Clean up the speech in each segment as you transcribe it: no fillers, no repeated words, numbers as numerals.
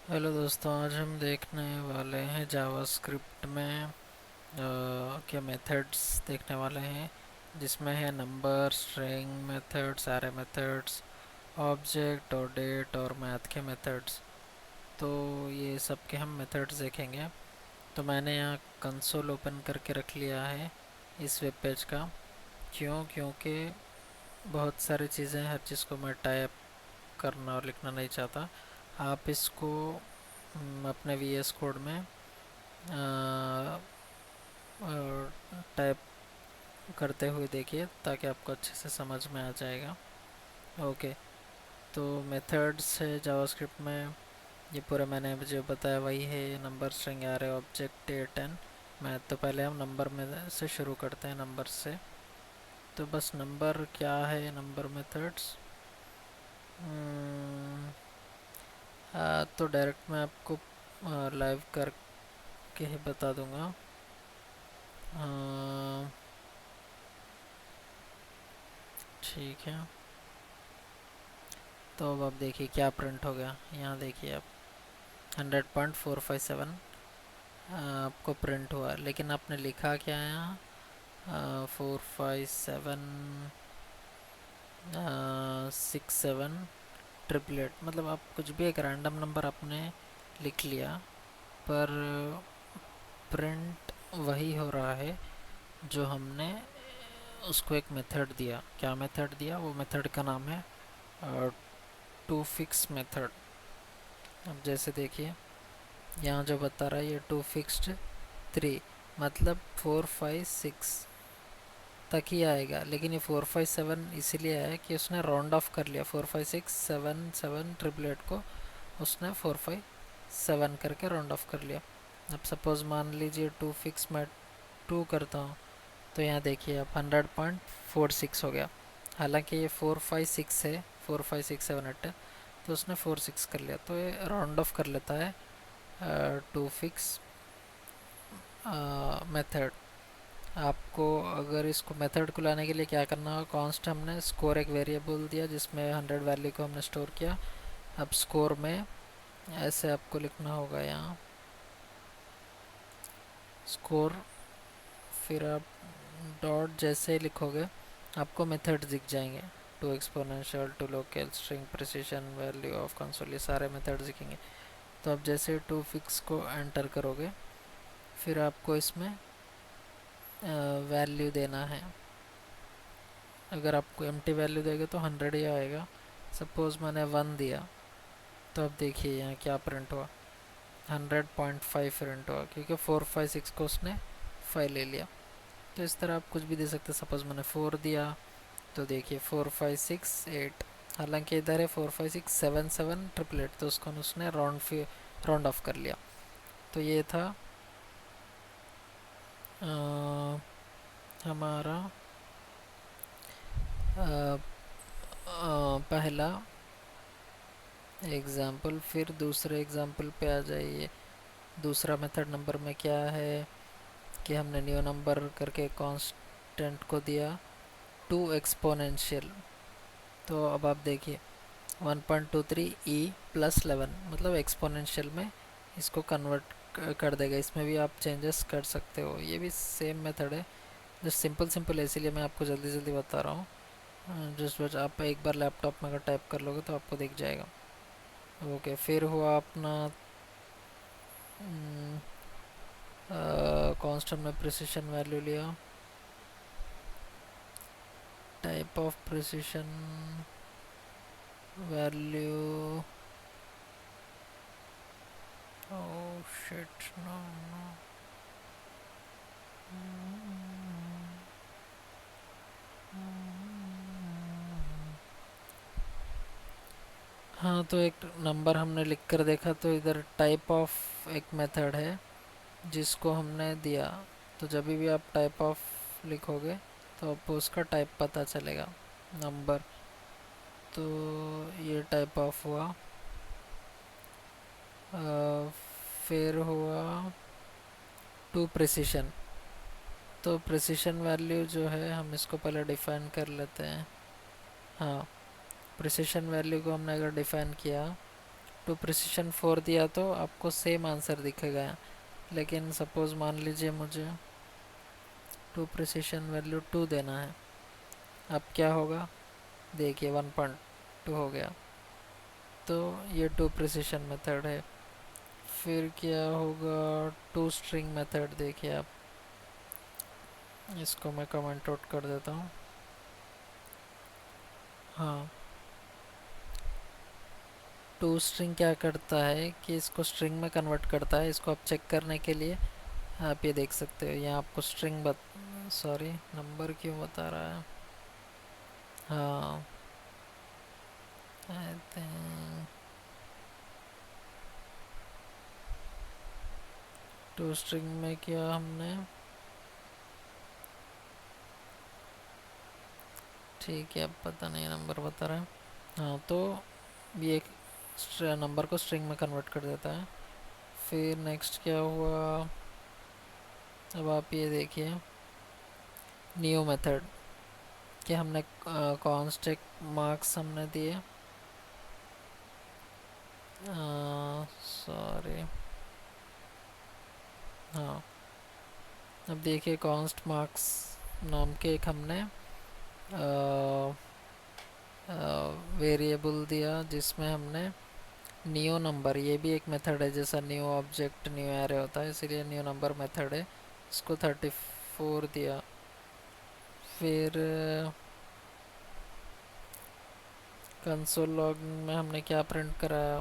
Hello दोस्तों, आज हम देखने वाले हैं जावास्क्रिप्ट में क्या मेथड्स देखने वाले हैं, जिसमें है नंबर, स्ट्रिंग मेथड्स, सारे मेथड्स, ऑब्जेक्ट और डेट और मैथ के मेथड्स। तो ये सब के हम मेथड्स देखेंगे। तो मैंने यहाँ कंसोल ओपन करके रख लिया है इस वेब पेज का। क्योंकि बहुत सारी चीज़ें, हर चीज़ को मैं टाइप करना और लिखना नहीं चाहता। आप इसको अपने वी एस कोड में टाइप करते हुए देखिए, ताकि आपको अच्छे से समझ में आ जाएगा। ओके, तो मेथड्स है जावास्क्रिप्ट में। ये पूरा मैंने जो बताया वही है। नंबर, स्ट्रिंग, अरे, ऑब्जेक्ट, डेट एंड मैथ। तो पहले हम नंबर में से शुरू करते हैं, नंबर से। तो बस नंबर क्या है, नंबर मेथड्स। तो डायरेक्ट मैं आपको लाइव करके ही बता दूंगा। ठीक है, तो अब आप देखिए क्या प्रिंट हो गया। यहाँ देखिए आप 100.457 आपको प्रिंट हुआ, लेकिन आपने लिखा क्या है यहाँ? 457 67 ट्रिपलेट। मतलब आप कुछ भी एक रैंडम नंबर आपने लिख लिया, पर प्रिंट वही हो रहा है जो हमने उसको एक मेथड दिया। क्या मेथड दिया? वो मेथड का नाम है टू फिक्स मेथड। अब जैसे देखिए, यहाँ जो बता रहा है ये टू फिक्स्ड 3, मतलब 456 तक ही आएगा। लेकिन ये 457 इसीलिए आया कि उसने राउंड ऑफ कर लिया। 456 77 ट्रिपलेट को उसने 457 करके राउंड ऑफ कर लिया। अब सपोज़ मान लीजिए टू फिक्स मैं 2 करता हूँ, तो यहाँ देखिए आप 100.46 हो गया। हालांकि ये 456 है, 45678 है, तो उसने 46 कर लिया। तो ये राउंड ऑफ कर लेता है टू फिक्स मेथड। आपको अगर इसको मेथड को लाने के लिए क्या करना होगा, कॉन्स्ट हमने स्कोर एक वेरिएबल दिया जिसमें 100 वैल्यू को हमने स्टोर किया। अब स्कोर में ऐसे आपको लिखना होगा यहाँ स्कोर, फिर आप डॉट जैसे ही लिखोगे आपको मेथड दिख जाएंगे। To exponential, to local, string, precision, value of console, ये सारे मेथड दिखेंगे। तो अब जैसे टू फिक्स को एंटर करोगे, फिर आपको इसमें वैल्यू देना है। अगर आपको एम्प्टी वैल्यू देगा तो 100 ही आएगा। सपोज़ मैंने 1 दिया, तो अब देखिए यहाँ क्या प्रिंट हुआ, 100.5 प्रिंट हुआ, क्योंकि 456 को उसने 5 ले लिया। तो इस तरह आप कुछ भी दे सकते हैं। सपोज़ मैंने 4 दिया, तो देखिए 4568, हालांकि इधर है 45677 ट्रिपलेट, तो उसको उसने राउंड ऑफ कर लिया। तो ये था हमारा पहला एग्ज़ाम्पल। फिर दूसरे एग्ज़ाम्पल पे आ जाइए। दूसरा मेथड नंबर में क्या है कि हमने न्यू नंबर करके कांस्टेंट को दिया टू एक्सपोनेंशियल। तो अब आप देखिए 1.23 ई प्लस 11, मतलब एक्सपोनेंशियल में इसको कन्वर्ट कर देगा। इसमें भी आप चेंजेस कर सकते हो। ये भी सेम मेथड है, जो सिंपल सिंपल है, इसीलिए मैं आपको जल्दी जल्दी बता रहा हूँ। जिस वजह आप एक बार लैपटॉप में अगर टाइप कर लोगे तो आपको दिख जाएगा। ओके, फिर हुआ अपना कांस्टेंट में प्रिसिशन वैल्यू लिया। Type of precision value, oh shit, no, no. हाँ, तो एक नंबर हमने लिख कर देखा, तो इधर टाइप ऑफ एक मेथड है जिसको हमने दिया। तो जब भी आप टाइप ऑफ लिखोगे तो आपको उसका टाइप पता चलेगा, नंबर। तो ये टाइप ऑफ हुआ। फिर हुआ टू प्रिसिशन। तो प्रिसिशन वैल्यू जो है, हम इसको पहले डिफाइन कर लेते हैं। हाँ, प्रिसिशन वैल्यू को हमने अगर डिफाइन किया टू प्रिसिशन 4 दिया तो आपको सेम आंसर दिखेगा, लेकिन सपोज़ मान लीजिए मुझे टू प्रिसिशन वैल्यू 2 देना है, अब क्या होगा, देखिए 1.2 हो गया। तो ये टू प्रिसिशन मेथड है। फिर क्या होगा, टू स्ट्रिंग मेथड, देखिए आप, इसको मैं कमेंट आउट कर देता हूँ। हाँ, टू स्ट्रिंग क्या करता है कि इसको स्ट्रिंग में कन्वर्ट करता है। इसको आप चेक करने के लिए आप ये देख सकते हो, यहाँ आपको स्ट्रिंग सॉरी, नंबर क्यों बता रहा है। हाँ, आई थिंक टू स्ट्रिंग में क्या हमने, ठीक है, अब पता नहीं नंबर बता रहा है। हाँ, तो ये एक नंबर को स्ट्रिंग में कन्वर्ट कर देता है। फिर नेक्स्ट क्या हुआ, अब आप ये देखिए न्यू मेथड कि हमने कॉन्स्टेंट मार्क्स हमने दिए, सॉरी, हाँ, अब देखिए कॉन्स्ट मार्क्स नाम के एक हमने वेरिएबल दिया जिसमें हमने न्यू नंबर, ये भी एक मेथड है जैसा न्यू ऑब्जेक्ट न्यू एरे होता है, इसीलिए न्यू नंबर मेथड है, इसको 34 दिया। फिर कंसोल लॉग में हमने क्या प्रिंट कराया,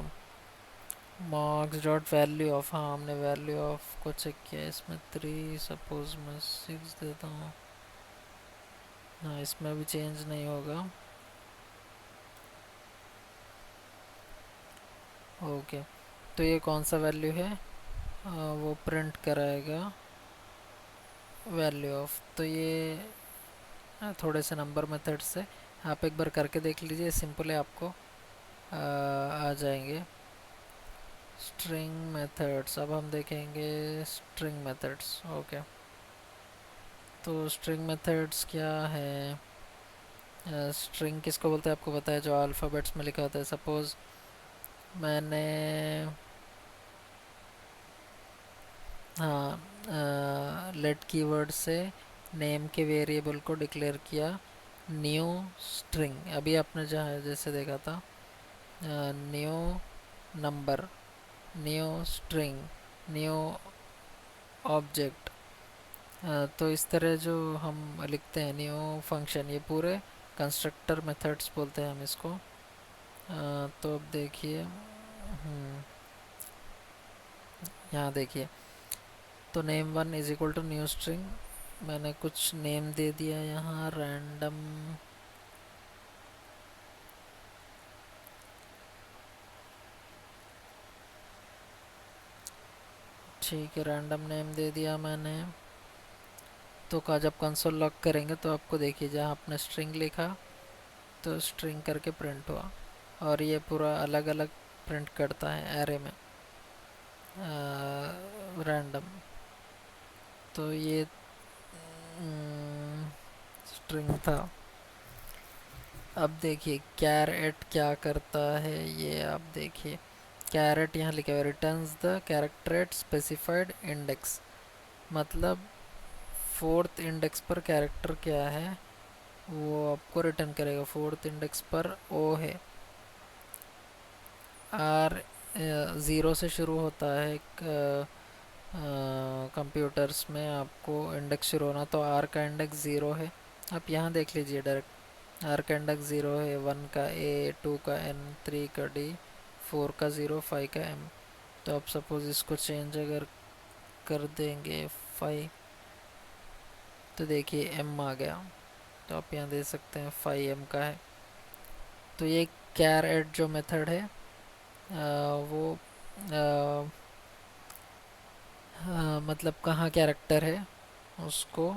मार्क्स डॉट वैल्यू ऑफ, हाँ हमने वैल्यू ऑफ को चेक किया, इसमें 3 सपोज मैं 6 देता हूँ। हाँ, इसमें भी चेंज नहीं होगा। ओके, तो ये कौन सा वैल्यू है, वो प्रिंट कराएगा वैल्यू ऑफ। तो ये थोड़े से नंबर मेथड से आप एक बार करके देख लीजिए, सिंपल है, आपको आ जाएंगे। स्ट्रिंग मेथड्स, अब हम देखेंगे स्ट्रिंग मेथड्स। ओके, तो स्ट्रिंग मेथड्स क्या है, स्ट्रिंग किसको बोलते हैं आपको पता है, जो अल्फ़ाबेट्स में लिखा होता है। सपोज़ मैंने, हाँ, लेट कीवर्ड से नेम के वेरिएबल को डिक्लेयर किया न्यू स्ट्रिंग, अभी आपने जहाँ जैसे देखा था new number, new string, new object. तो इस तरह जो हम लिखते हैं न्यू फंक्शन, ये पूरे कंस्ट्रक्टर मेथड्स बोलते हैं हम इसको। तो अब देखिए, यहाँ देखिए, तो name 1 is equal to new string, मैंने कुछ नेम दे दिया यहाँ रैंडम, ठीक है, रैंडम नेम दे दिया मैंने। तो का जब कंसोल लॉग करेंगे तो आपको देखिए जहाँ आपने स्ट्रिंग लिखा तो स्ट्रिंग करके प्रिंट हुआ, और ये पूरा अलग अलग प्रिंट करता है एरे में रैंडम। तो ये स्ट्रिंग था। अब देखिए कैरेट क्या करता है, ये आप देखिए, कैरेट यहाँ लिखा हुआ returns the character eight specified index, मतलब फोर्थ इंडेक्स पर कैरेक्टर क्या है वो आपको रिटर्न करेगा। फोर्थ इंडेक्स पर ओ है, आर 0 से शुरू होता है कंप्यूटर्स में, आपको इंडेक्स शुरू होना तो आर का इंडेक्स 0 है। आप यहाँ देख लीजिए डायरेक्ट, आर का इंडेक्स 0 है, 1 का ए, 2 का एन, 3 का डी, 4 का 0, 5 का एम। तो आप सपोज इसको चेंज अगर कर देंगे 5, तो देखिए एम आ गया, तो आप यहाँ दे सकते हैं 5 एम का है। तो ये कैर एड जो मेथड है वो मतलब कहाँ कैरेक्टर है उसको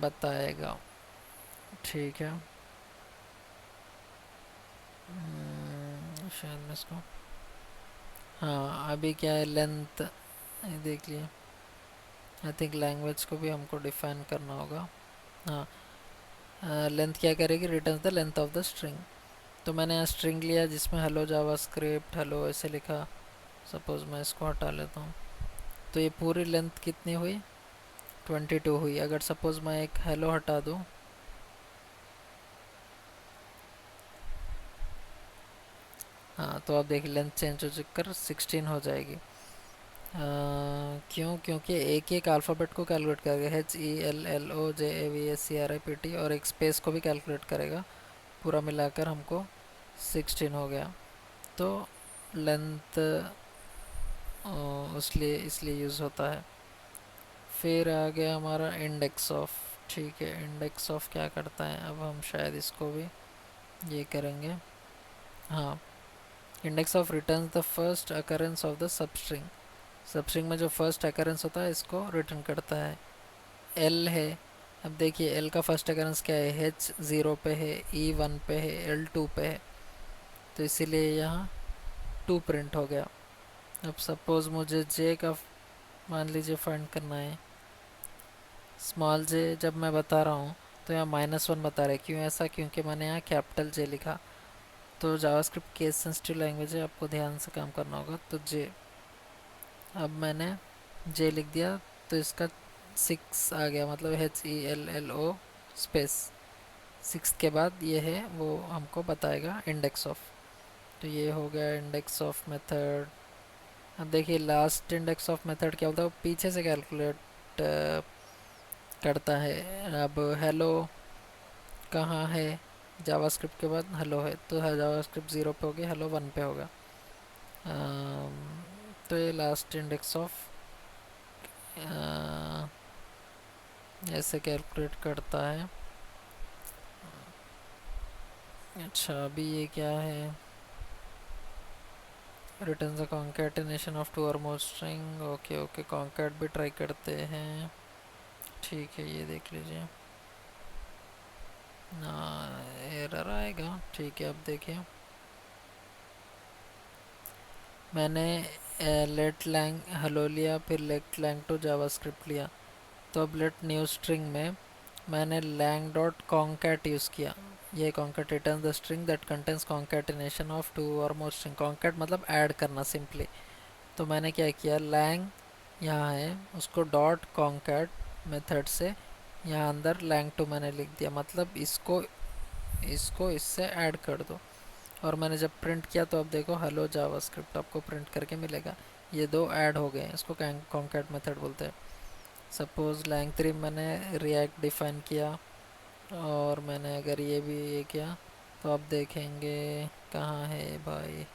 बताएगा, ठीक है। शायद मैं इसको, हाँ अभी क्या है लेंथ, देख लिए, आई थिंक लैंग्वेज को भी हमको डिफाइन करना होगा। हाँ, लेंथ क्या करेगी, return the length of the string. तो मैंने यहाँ स्ट्रिंग लिया जिसमें हेलो जावास्क्रिप्ट हेलो ऐसे लिखा। सपोज़ मैं इसको हटा लेता हूँ, तो ये पूरी लेंथ कितनी हुई, 22 हुई। अगर सपोज़ मैं एक हेलो हटा दूँ, हाँ तो आप देखिए लेंथ चेंज हो कर 16 हो जाएगी। क्यों? क्योंकि एक अल्फ़ाबेट को कैलकुलेट करेगा, HELLOJAVACRIPT, और एक स्पेस को भी कैलकुलेट करेगा। पूरा मिलाकर हमको 16 हो गया। तो लेंथ इसलिए यूज़ होता है। फिर आ गया हमारा इंडेक्स ऑफ। ठीक है, इंडेक्स ऑफ क्या करता है, अब हम शायद इसको भी ये करेंगे। हाँ, index of returns the first occurrence of the substring. Substring में जो फर्स्ट अकरेंस होता है इसको रिटर्न करता है। एल है, अब देखिए एल का फर्स्ट अकरेंस क्या है, H 0 पे है, E 1 पे है, L 2 पे है, तो इसीलिए यहाँ 2 प्रिंट हो गया। अब सपोज़ मुझे J का मान लीजिए फाइंड करना है, स्मॉल J जब मैं बता रहा हूँ तो यहाँ -1 बता रहे। क्यों ऐसा? क्योंकि मैंने यहाँ कैपिटल J लिखा। तो जावास्क्रिप्ट केस सेंसिटिव लैंग्वेज है, आपको ध्यान से काम करना होगा। तो J, अब मैंने J लिख दिया तो इसका 6 आ गया, मतलब HELLO स्पेस 6 के बाद ये है वो हमको बताएगा इंडेक्स ऑफ। तो ये हो गया इंडेक्स ऑफ मेथड। अब देखिए लास्ट इंडेक्स ऑफ मेथड क्या होता है, वो पीछे से कैलकुलेट करता है। अब हेलो कहाँ है, जावास्क्रिप्ट के बाद हेलो है, तो जावास्क्रिप्ट 0 पे होगी, हेलो 1 पे होगा। तो ये लास्ट इंडेक्स ऑफ ऐसे कैलकुलेट करता है। अच्छा, अभी ये क्या है, return the concatenation of two or more string. Okay okay, concat भी ट्राई करते हैं। ठीक है, ये देख लीजिए ना, एरर आएगा। ठीक है, अब देखिए मैंने लेट लैंग हेलो लिया, फिर लेट लैंग टू जावास्क्रिप्ट लिया। तो अब लेट न्यू स्ट्रिंग में मैंने लैंग डॉट कॉन्कैट यूज़ किया। ये concat return the string that contains concatenation of two or more string. Concat मतलब ऐड करना सिंपली। तो मैंने क्या किया, लैंग यहाँ है, उसको डॉट कॉन्कैट मेथड से यहाँ अंदर लैंग टू मैंने लिख दिया, मतलब इसको इसको इससे ऐड कर दो। और मैंने जब प्रिंट किया तो अब देखो हेलो जावास्क्रिप्ट आपको प्रिंट करके मिलेगा। ये दो ऐड हो गए, इसको कॉन्कैट मेथड बोलते हैं। सपोज़ लैंग 3 मैंने रिएक्ट डिफाइन किया, और मैंने अगर ये भी ये किया तो आप देखेंगे कहाँ है भाई,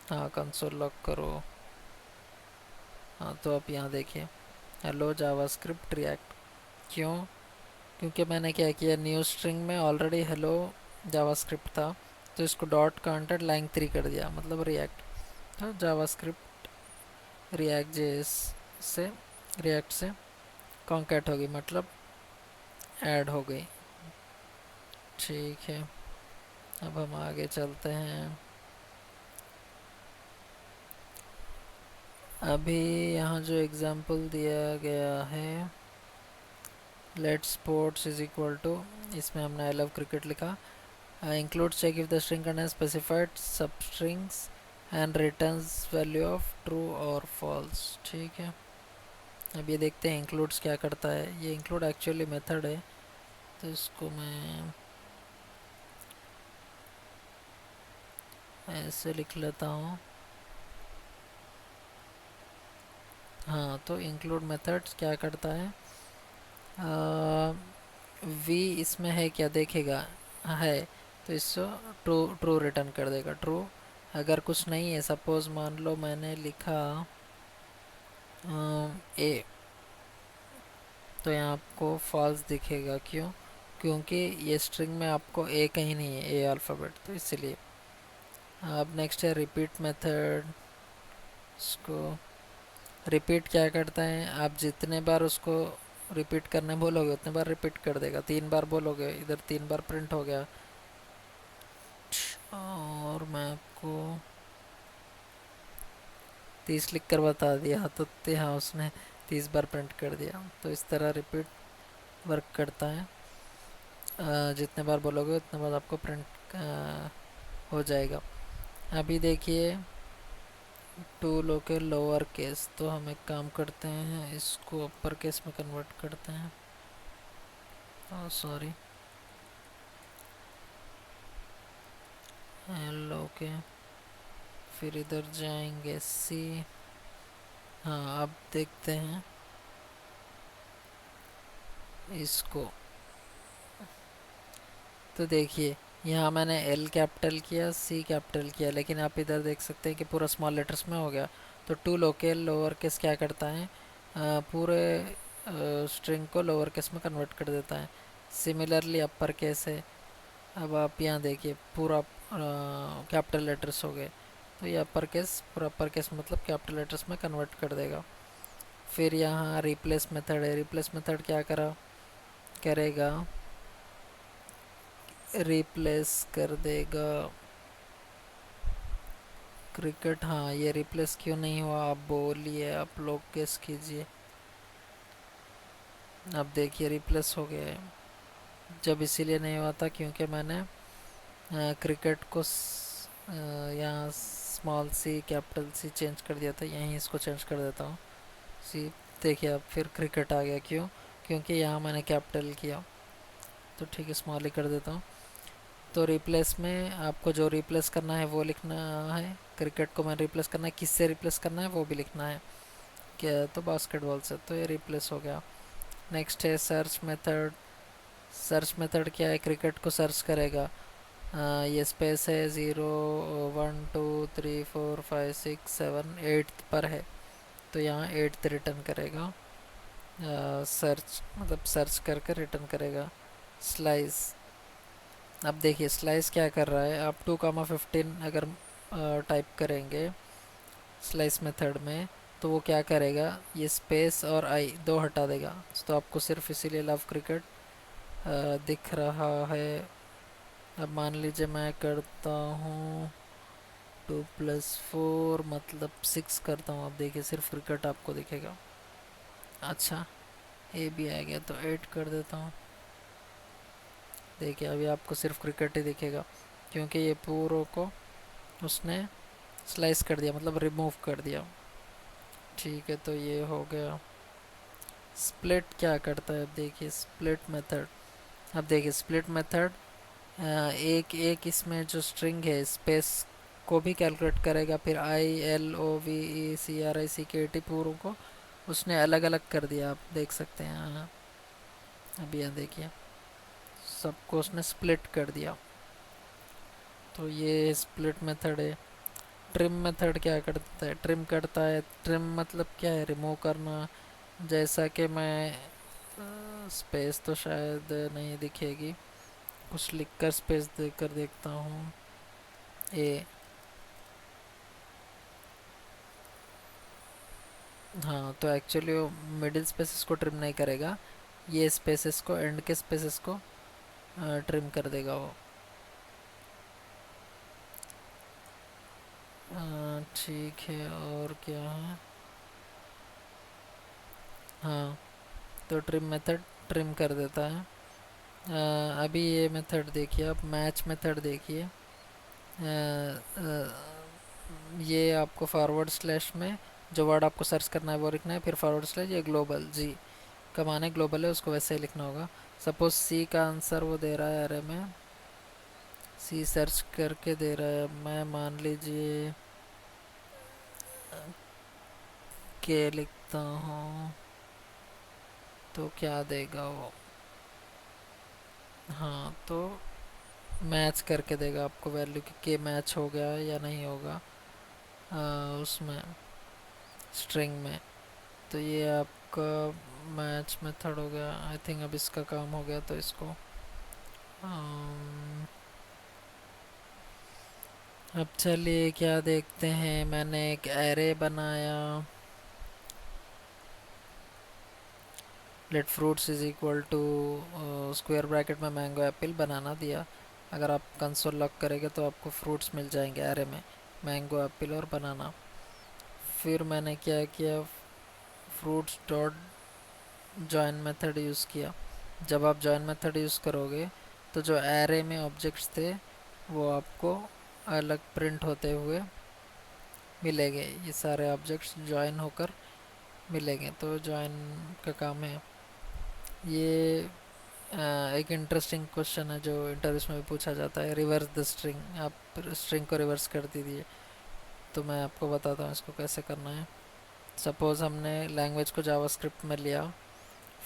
हाँ कंसोल लॉग करो। हाँ तो आप यहाँ देखिए हेलो जावास्क्रिप्ट रिएक्ट। क्यों? क्योंकि मैंने क्या किया, न्यू स्ट्रिंग में ऑलरेडी हेलो जावास्क्रिप्ट था, तो इसको डॉट कॉन्टेंट लाइन 3 कर दिया, मतलब रिएक्ट। तो जावास्क्रिप्ट रिएक्ट जेएस से रिएक्ट से कॉन्कैट होगी, मतलब ऐड हो गई। ठीक है, अब हम आगे चलते हैं। अभी यहाँ जो एग्जांपल दिया गया है, let sports is equal to, इसमें हमने आई लव क्रिकेट लिखा, include check if the string contains specified substrings and returns value of true और फॉल्स। ठीक है, अब ये देखते हैं इंक्लूड्स क्या करता है। ये इंक्लूड एक्चुअली मेथड है, तो इसको मैं ऐसे लिख लेता हूँ। हाँ, तो इंक्लूड मेथड क्या करता है, वी इसमें है क्या देखेगा, है तो इसको ट्रू ट्रू रिटर्न कर देगा, ट्रू। अगर कुछ नहीं है, सपोज़ मान लो मैंने लिखा ए, तो यहाँ आपको फॉल्स दिखेगा। क्यों? क्योंकि ये स्ट्रिंग में आपको ए कहीं नहीं है, ए अल्फ़ाबेट, तो इसलिए। अब नेक्स्ट है रिपीट मेथड। इसको रिपीट क्या करता है, आप जितने बार उसको रिपीट करने बोलोगे उतने बार रिपीट कर देगा। 3 बार बोलोगे, इधर 3 बार प्रिंट हो गया। और मैं आपको 30 लिख कर बता दिया, तो हाँ उसने 30 बार प्रिंट कर दिया। तो इस तरह रिपीट वर्क करता है, जितने बार बोलोगे उतने बार आपको प्रिंट हो जाएगा। अभी देखिए टू लोके लोअर केस, तो हम एक काम करते हैं इसको अपर केस में कन्वर्ट करते हैं। सॉरी, एल ओके, फिर इधर जाएंगे सी। हाँ अब देखते हैं इसको। तो देखिए यहाँ मैंने एल कैपिटल किया, सी कैपिटल किया, लेकिन आप इधर देख सकते हैं कि पूरा स्मॉल लेटर्स में हो गया। तो टू लोकल लोअर केस क्या करता है, पूरे स्ट्रिंग को लोअर केस में कन्वर्ट कर देता है। सिमिलरली अपर केस है। अब आप यहाँ देखिए पूरा कैपिटल लेटर्स हो गए, तो ये अपर केस, पूरा अपर केस मतलब कैपिटल लेटर्स में कन्वर्ट कर देगा। फिर यहाँ रिप्लेस मेथड है। रिप्लेस मेथड क्या करेगा, रिप्लेस कर देगा क्रिकेट। हाँ ये रिप्लेस क्यों नहीं हुआ आप बोलिए, आप लोग गेस कीजिए। अब देखिए रिप्लेस हो गया है। जब इसीलिए नहीं हुआ था क्योंकि मैंने क्रिकेट को यहाँ small C capital C change कर दिया था, यहीं इसको चेंज कर देता हूँ सी। देखिए अब फिर क्रिकेट आ गया, क्यों, क्योंकि यहाँ मैंने कैपिटल किया। तो ठीक है स्मॉल ही कर देता हूँ। तो रिप्लेस में आपको जो रिप्लेस करना है वो लिखना है। क्रिकेट को मैंने रिप्लेस करना है, किससे रिप्लेस करना है वो भी लिखना है। क्या, तो बास्केटबॉल से। तो ये रिप्लेस हो गया। नेक्स्ट है सर्च मेथड। सर्च मेथड क्या है, क्रिकेट को सर्च करेगा। ये स्पेस है 0 1 2 3 4 5 6 7 8 पर है, तो यहाँ 8 रिटर्न करेगा। सर्च मतलब सर्च करके रिटर्न करेगा। स्लाइस, अब देखिए स्लाइस क्या कर रहा है, आप 2,15 अगर टाइप करेंगे स्लाइस मेथड में, तो वो क्या करेगा, ये स्पेस और आई दो हटा देगा। तो आपको सिर्फ इसीलिए लव क्रिकेट दिख रहा है। अब मान लीजिए मैं करता हूँ 2+4 मतलब 6 करता हूँ। अब देखिए सिर्फ क्रिकेट आपको दिखेगा। अच्छा ए भी आ गया, तो 8 कर देता हूँ। देखिए अभी आपको सिर्फ क्रिकेट ही दिखेगा, क्योंकि ये पूरों को उसने स्लाइस कर दिया, मतलब रिमूव कर दिया। ठीक है, तो ये हो गया। स्प्लिट क्या करता है, अब देखिए स्प्लिट मेथड। अब देखिए स्प्लिट मेथड एक एक इसमें जो स्ट्रिंग है स्पेस को भी कैलकुलेट करेगा, फिर I L O V E C R I C K T पूरों को उसने अलग अलग कर दिया। आप देख सकते हैं हाँ, अभी यहाँ देखिए सबको उसने स्प्लिट कर दिया। तो ये स्प्लिट मेथड है। ट्रिम मेथड क्या करता है, ट्रिम करता है। ट्रिम मतलब क्या है, रिमूव करना। जैसा कि मैं स्पेस तो शायद नहीं दिखेगी, कुछ लिख कर स्पेस देकर देखता हूँ। ए, हाँ तो एक्चुअली वो मिडिल स्पेसेस को ट्रिम नहीं करेगा, ये स्पेसेस को, एंड के स्पेसेस को ट्रिम कर देगा वो। ठीक है, और क्या है, हाँ तो ट्रिम मेथड ट्रिम कर देता है। अभी ये मेथड देखिए, अब मैच मेथड देखिए। ये आपको फॉरवर्ड स्लैश में जो वर्ड आपको सर्च करना है वो लिखना है, फिर फॉरवर्ड स्लैश, ये ग्लोबल जी का माने ग्लोबल है, उसको वैसे ही लिखना होगा। सपोज सी का आंसर वो दे रहा है, अरे मैं सी सर्च करके दे रहा है, मैं मान लीजिए के लिखता हूँ, तो क्या देगा वो, हाँ तो मैच करके देगा आपको वैल्यू कि के मैच हो गया या नहीं होगा उसमें स्ट्रिंग में। तो ये आपका मैच मेथड हो गया। आई थिंक अब इसका काम हो गया, तो इसको अब चलिए क्या देखते हैं। मैंने एक एरे बनाया, let fruits is equal to square bracket में मैंगो एप्पल बनाना दिया। अगर आप कंसोल लॉक करेंगे तो आपको फ्रूट्स मिल जाएंगे एरे में, मैंगो एप्पल और बनाना। फिर मैंने क्या किया, fruits dot join method use किया। जब आप जॉइन मेथड यूज़ करोगे तो जो एरे में ऑब्जेक्ट्स थे वो आपको अलग प्रिंट होते हुए मिलेंगे। ये सारे ऑब्जेक्ट्स ज्वाइन होकर मिलेंगे। तो ज्वाइन का काम है ये। एक इंटरेस्टिंग क्वेश्चन है जो इंटरव्यूज में भी पूछा जाता है, रिवर्स द स्ट्रिंग। आप स्ट्रिंग को रिवर्स कर दीजिए। तो मैं आपको बताता हूँ इसको कैसे करना है। सपोज़ हमने लैंग्वेज को जावास्क्रिप्ट में लिया,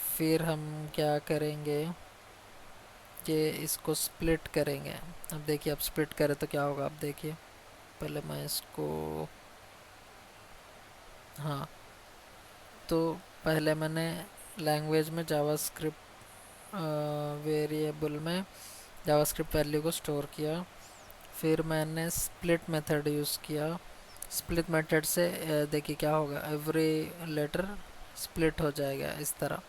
फिर हम क्या करेंगे कि इसको स्प्लिट करेंगे। अब देखिए, अब स्प्लिट करें तो क्या होगा, अब देखिए। पहले मैं इसको, हाँ, तो पहले मैंने लैंग्वेज में जावास्क्रिप्ट वेरिएबल में जावास्क्रिप्ट वैल्यू को स्टोर किया। फिर मैंने स्प्लिट मेथड यूज़ किया। स्प्लिट मेथड से देखिए क्या होगा, एवरी लेटर स्प्लिट हो जाएगा इस तरह।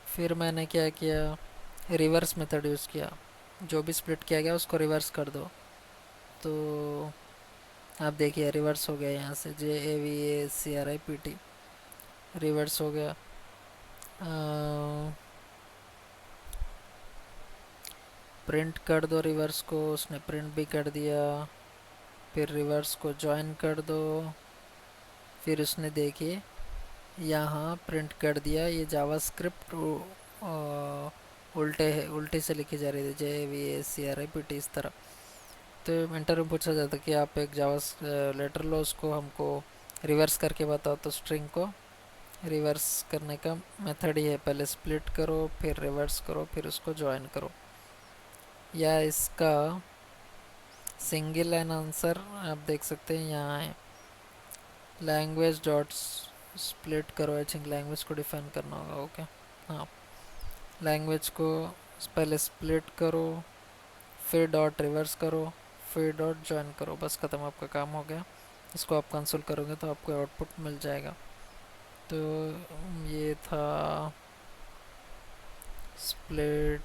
फिर मैंने क्या किया, रिवर्स मेथड यूज़ किया। जो भी स्प्लिट किया गया उसको रिवर्स कर दो। तो आप देखिए रिवर्स हो गया, यहाँ से JAVACRIPT रिवर्स हो गया। प्रिंट कर दो रिवर्स को, उसने प्रिंट भी कर दिया। फिर रिवर्स को ज्वाइन कर दो, फिर उसने देखिए यहाँ प्रिंट कर दिया। ये जावास्क्रिप्ट उल्टे है, उल्टे से लिखी जा रही थी, JAVACRIPT इस तरह। तो इंटरव्यू में पूछा जाता है कि आप एक जावा लेटर लो, उसको हमको रिवर्स करके बताओ। तो स्ट्रिंग को रिवर्स करने का मेथड ही है, पहले स्प्लिट करो, फिर रिवर्स करो, फिर उसको ज्वाइन करो। या इसका सिंगल लाइन आंसर आप देख सकते हैं यहाँ है, लैंग्वेज डॉट स्प्लिट करो। आई थिंक लैंग्वेज को डिफाइन करना होगा। ओके, हाँ, लैंग्वेज को पहले स्प्लिट करो, फिर डॉट रिवर्स करो, फिर डॉट ज्वाइन करो। बस ख़त्म, आपका काम हो गया। इसको आप कंसोल करोगे तो आपको आउटपुट मिल जाएगा। तो ये था स्प्लिट।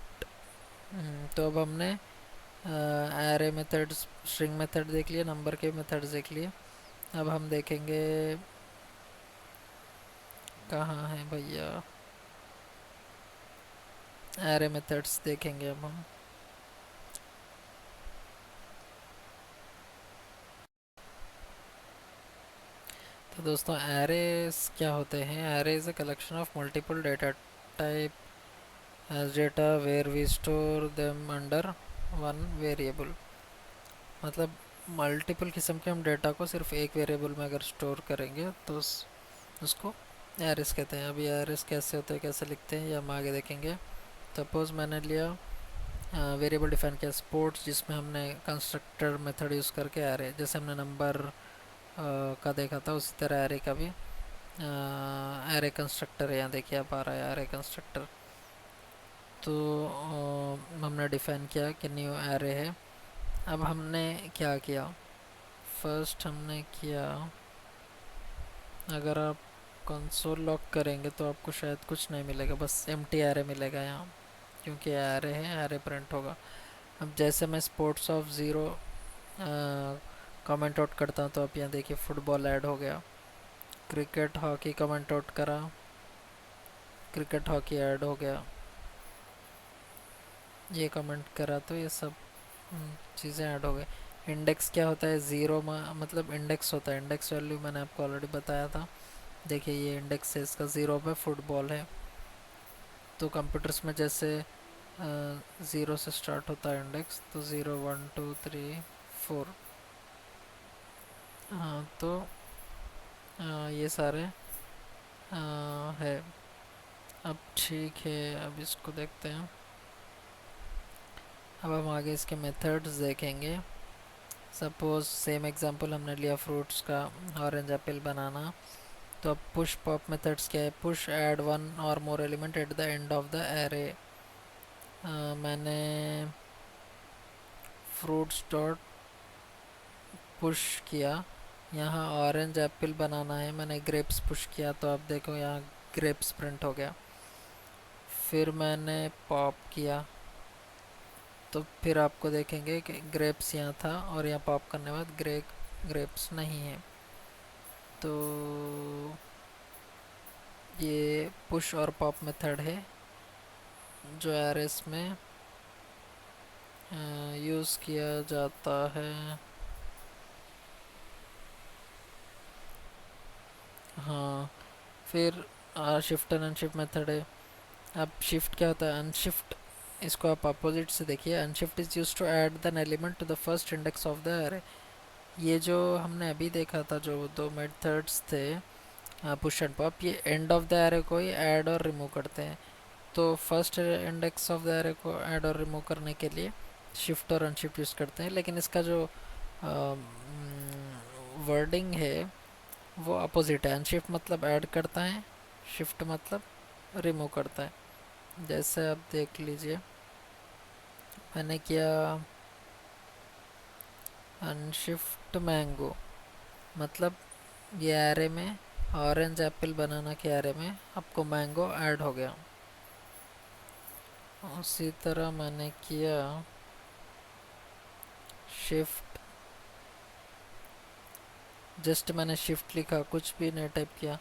तो अब हमने एरे मेथड्स, स्ट्रिंग मेथड देख लिए, नंबर के मेथड्स देख लिए। अब हम देखेंगे, कहाँ है भैया, एरे मेथड्स देखेंगे अब हम। तो दोस्तों, एरेज क्या होते हैं? Array is a collection of multiple data type as data where we store them under one variable. मतलब मल्टीपल किस्म के हम डेटा को सिर्फ एक वेरिएबल में अगर स्टोर करेंगे तो उसको एरेस कहते हैं। अभी एरेस कैसे होते हैं, कैसे लिखते हैं, ये हम आगे देखेंगे। सपोज़ मैंने लिया वेरिएबल डिफाइन किया स्पोर्ट्स, जिसमें हमने कंस्ट्रक्टर मेथड यूज़ करके एरे, जैसे हमने नंबर का देखा था, उसी तरह एरे का भी एरे कंस्ट्रक्टर है। यहाँ देखिए आप आ रहा है एरे कंस्ट्रक्टर। तो हमने डिफाइन किया कि न्यू एरे है। अब हमने क्या किया, फर्स्ट हमने किया, अगर आप कंसोल लॉक करेंगे तो आपको शायद कुछ नहीं मिलेगा, बस एम्प्टी एरे मिलेगा यहाँ, क्योंकि एरे है, एरे प्रिंट होगा। अब जैसे मैं sports of zero comment out करता हूँ, तो आप यहाँ देखिए फुटबॉल ऐड हो गया। क्रिकेट हॉकी कमेंट आउट करा, क्रिकेट हॉकी ऐड हो गया। ये कमेंट करा तो ये सब चीज़ें ऐड हो गई। इंडेक्स क्या होता है, ज़ीरो मतलब इंडेक्स होता है, इंडेक्स वैल्यू मैंने आपको ऑलरेडी बताया था। देखिए ये इंडेक्स है इसका, ज़ीरो पे फुटबॉल है। तो कंप्यूटर्स में जैसे ज़ीरो से स्टार्ट होता है इंडेक्स, तो 0 1 2 3 4। हाँ, तो ये सारे है। अब ठीक है, अब इसको देखते हैं। अब हम आगे इसके मेथड्स देखेंगे। सपोज सेम एग्जांपल हमने लिया फ्रूट्स का, ऑरेंज एप्पल बनाना। तो अब पुश पॉप मेथड्स क्या है, पुश ऐड वन और मोर element at the end of the array. मैंने फ्रूट्स डॉट पुश किया, यहाँ ऑरेंज एप्पल बनाना है, मैंने ग्रेप्स पुश किया, तो अब देखो यहाँ ग्रेप्स प्रिंट हो गया। फिर मैंने पॉप किया, तो फिर आपको देखेंगे कि ग्रेप्स यहाँ था और यहाँ पॉप करने के बाद ग्रेप्स नहीं है। तो ये पुश और पॉप मेथड है जो एरेस में यूज़ किया जाता है। हाँ, फिर शिफ्ट एंड अनशिफ्ट मेथड है। अब शिफ्ट क्या होता है? अनशिफ्ट, इसको आप अपोजिट से देखिए। Unshift is use to add an element to the first index of the array. ये जो हमने अभी देखा था, जो दो मेथड्स थे, पुश एंड पॉप, ये एंड ऑफ द एरे को ही ऐड और रिमूव करते हैं। तो first index of the array को ऐड और रिमूव करने के लिए शिफ्ट और अनशिफ्ट यूज़ करते हैं, लेकिन इसका जो वर्डिंग है वो अपोजिट है। अनशिफ्ट मतलब ऐड करता है, शिफ्ट मतलब रिमूव करता है। जैसे आप देख लीजिए, मैंने किया अनशिफ्ट मैंगो, मतलब ये एरे में ऑरेंज एप्पल बनाना के एरे में आपको मैंगो ऐड हो गया। उसी तरह मैंने किया शिफ्ट, जस्ट मैंने शिफ्ट लिखा, कुछ भी नहीं टाइप किया,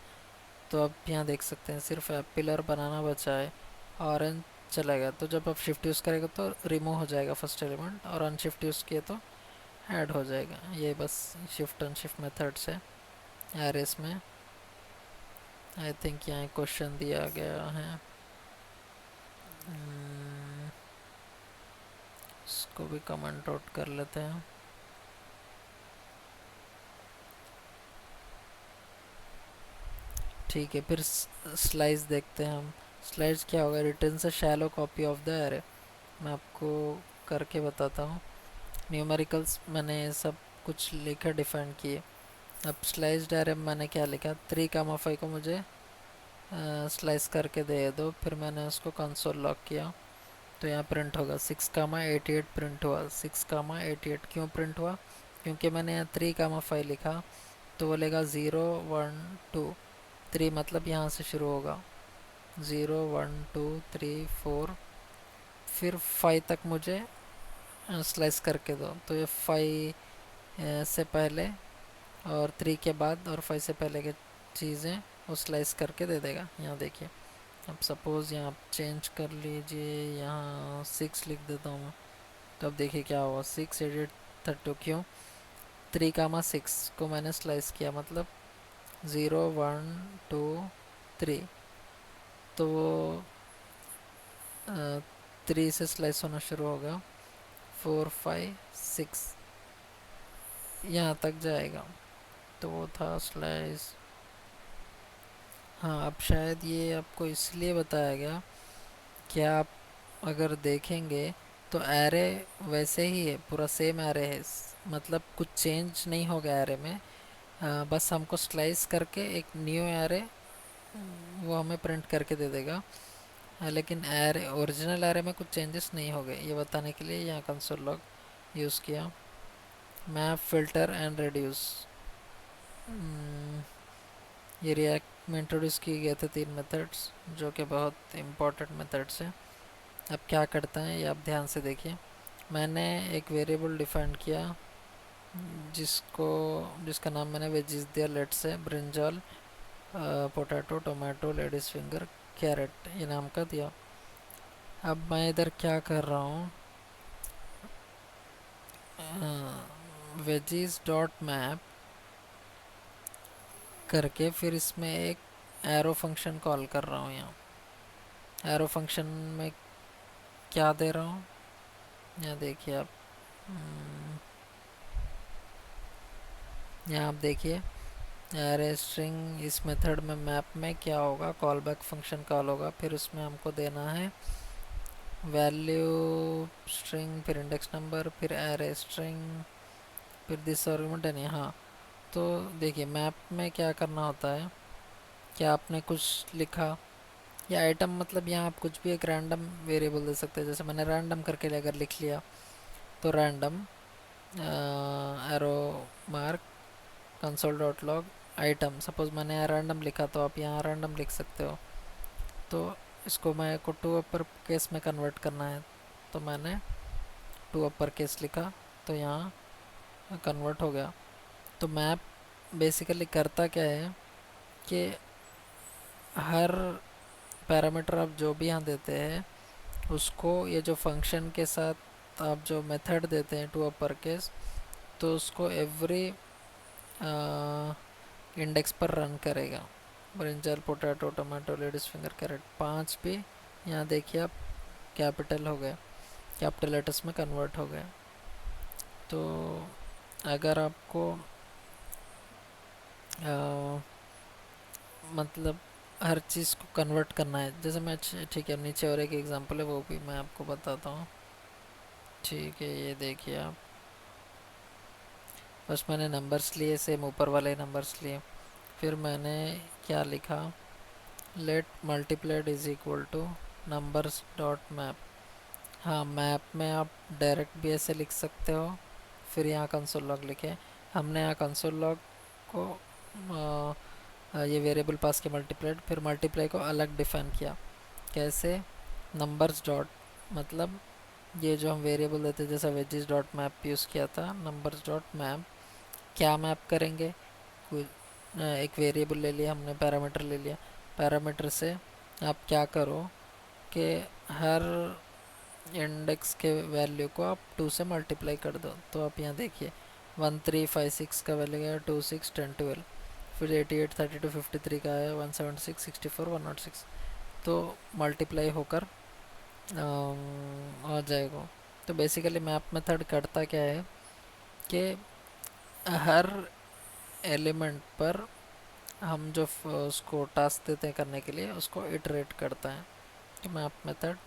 तो आप यहाँ देख सकते हैं सिर्फ एप्पल और बनाना बचा है, ऑरेंज चला गया। तो जब आप शिफ्ट यूज़ करेंगे तो रिमूव हो जाएगा फर्स्ट एलिमेंट, और अनशिफ्ट यूज़ किए तो ऐड हो जाएगा। ये बस शिफ्ट अनशिफ्ट मेथड्स है एरेस में। आई थिंक यहाँ क्वेश्चन दिया गया है, इसको भी कमेंट आउट कर लेते हैं। ठीक है, फिर स्लाइस देखते हैं हम। स्लाइस क्या होगा? रिटर्न से shallow copy of the array. मैं आपको करके बताता हूँ। न्यूमेरिकल्स मैंने सब कुछ लिखा, डिफाइन किए। अब स्लाइस एरे में मैंने क्या लिखा? 3,5 को मुझे स्लाइस करके दे दो। फिर मैंने उसको कंसोल लॉक किया, तो यहाँ प्रिंट होगा 6,88 प्रिंट हुआ। 6,88 क्यों प्रिंट हुआ? क्योंकि मैंने यहाँ 3,5 लिखा, तो बोलेगा 0 1 2 3, मतलब यहाँ से शुरू होगा 0 1 2 3 4, फिर 5 तक मुझे स्लाइस करके दो। तो ये 5 से पहले और 3 के बाद और 5 से पहले के चीज़ें वो स्लाइस करके दे देगा। यहाँ देखिए, अब सपोज़ यहाँ आप चेंज कर लीजिए, यहाँ 6 लिख देता हूँ मैं। तो अब देखिए क्या हुआ, 6 8 32। क्यों? 3,6 को मैंने स्लाइस किया, मतलब 0 1 2 3, तो वो 3 से स्लाइस होना शुरू होगा, 4 5 6 यहाँ तक जाएगा। तो वो था स्लाइस। हाँ, अब शायद ये आपको इसलिए बताया गया कि आप अगर देखेंगे तो एरे वैसे ही है, पूरा सेम एरे है, मतलब कुछ चेंज नहीं होगा एरे में। बस हमको स्लाइस करके एक न्यू एरे वो हमें प्रिंट करके दे देगा। लेकिन एरे, ओरिजिनल एरे में कुछ चेंजेस नहीं हो गए, ये बताने के लिए यहाँ कंसोल लॉग यूज़ किया। मैप, फिल्टर एंड रेड्यूस, ये रिएक्ट में इंट्रोड्यूस किए गए थे 3 मेथड्स, जो कि बहुत इम्पोर्टेंट मेथड्स हैं। अब क्या करता है ये आप ध्यान से देखिए। मैंने एक वेरिएबल डिफाइन किया, जिसका नाम मैंने वेजिस दिया, लेट से brinjal, potato, tomato, ladies finger, carrot, ये नाम का दिया। अब मैं इधर क्या कर रहा हूँ, वेजिस डॉट मैप करके फिर इसमें एक एरो फंक्शन कॉल कर रहा हूँ। यहाँ एरो फंक्शन में क्या दे रहा हूँ, यहाँ देखिए आप, यहाँ आप देखिए एरे स्ट्रिंग। इस मेथड में मैप में क्या होगा, कॉल बैक फंक्शन कॉल होगा, फिर उसमें हमको देना है वैल्यू स्ट्रिंग, फिर इंडेक्स नंबर, फिर एरे स्ट्रिंग, फिर दिस आर्गुमेंट है। हाँ, तो देखिए मैप में क्या करना होता है, क्या आपने कुछ लिखा या आइटम, मतलब यहाँ आप कुछ भी एक रैंडम वेरिएबल दे सकते हैं। जैसे मैंने रैंडम करके अगर लिख लिया, तो random arrow mark console dot log item, suppose मैंने यहाँ रैंडम लिखा, तो आप यहाँ रैंडम लिख सकते हो। तो इसको मैं को टू अपर केस में कन्वर्ट करना है, तो मैंने टू अपर केस लिखा, तो यहाँ कन्वर्ट हो गया। तो मैप बेसिकली करता क्या है कि हर पैरामीटर आप जो भी यहाँ देते हैं उसको ये जो फंक्शन के साथ आप जो मेथड देते हैं टू अपर केस, तो उसको एवरी इंडेक्स पर रन करेगा। Brinjal, potato, tomato, ladies finger, carrot, 5 भी यहाँ देखिए आप कैपिटल हो गए, कैपिटल लेटर्स में कन्वर्ट हो गए। तो अगर आपको मतलब हर चीज़ को कन्वर्ट करना है, जैसे मैं, ठीक है, नीचे और एक एग्जांपल है वो भी मैं आपको बताता हूँ। ठीक है, ये देखिए आप, फर्स्ट मैंने नंबर्स लिए, सेम ऊपर वाले नंबर्स लिए, फिर मैंने क्या लिखा, let multiplied is equal to numbers dot map. हाँ, मैप में आप डायरेक्ट भी ऐसे लिख सकते हो, फिर यहाँ कंसोल लॉग लिखे। हमने यहाँ कंसोल लॉग को ये वेरिएबल पास के मल्टीप्लाइड, फिर मल्टीप्लाई को अलग डिफाइन किया। कैसे? नंबर्स डॉट, मतलब ये जो हम वेरिएबल देते जैसा वेजिस डॉट मैप यूज़ किया था, नंबर्स डॉट मैप क्या मैप करेंगे, एक वेरिएबल ले लिया हमने, पैरामीटर ले लिया, पैरामीटर से आप क्या करो कि हर इंडेक्स के वैल्यू को आप 2 से मल्टीप्लाई कर दो। तो आप यहाँ देखिए 1356 का वैल्यू गया 2 6 10 12, फिर 88 32 53 का है 176 64 106, तो मल्टीप्लाई होकर आ जाएगा। तो बेसिकली मैप मेथड करता क्या है कि हर एलिमेंट पर हम जो उसको टास्क देते हैं करने के लिए, उसको इटरेट करता है। तो मैप मेथड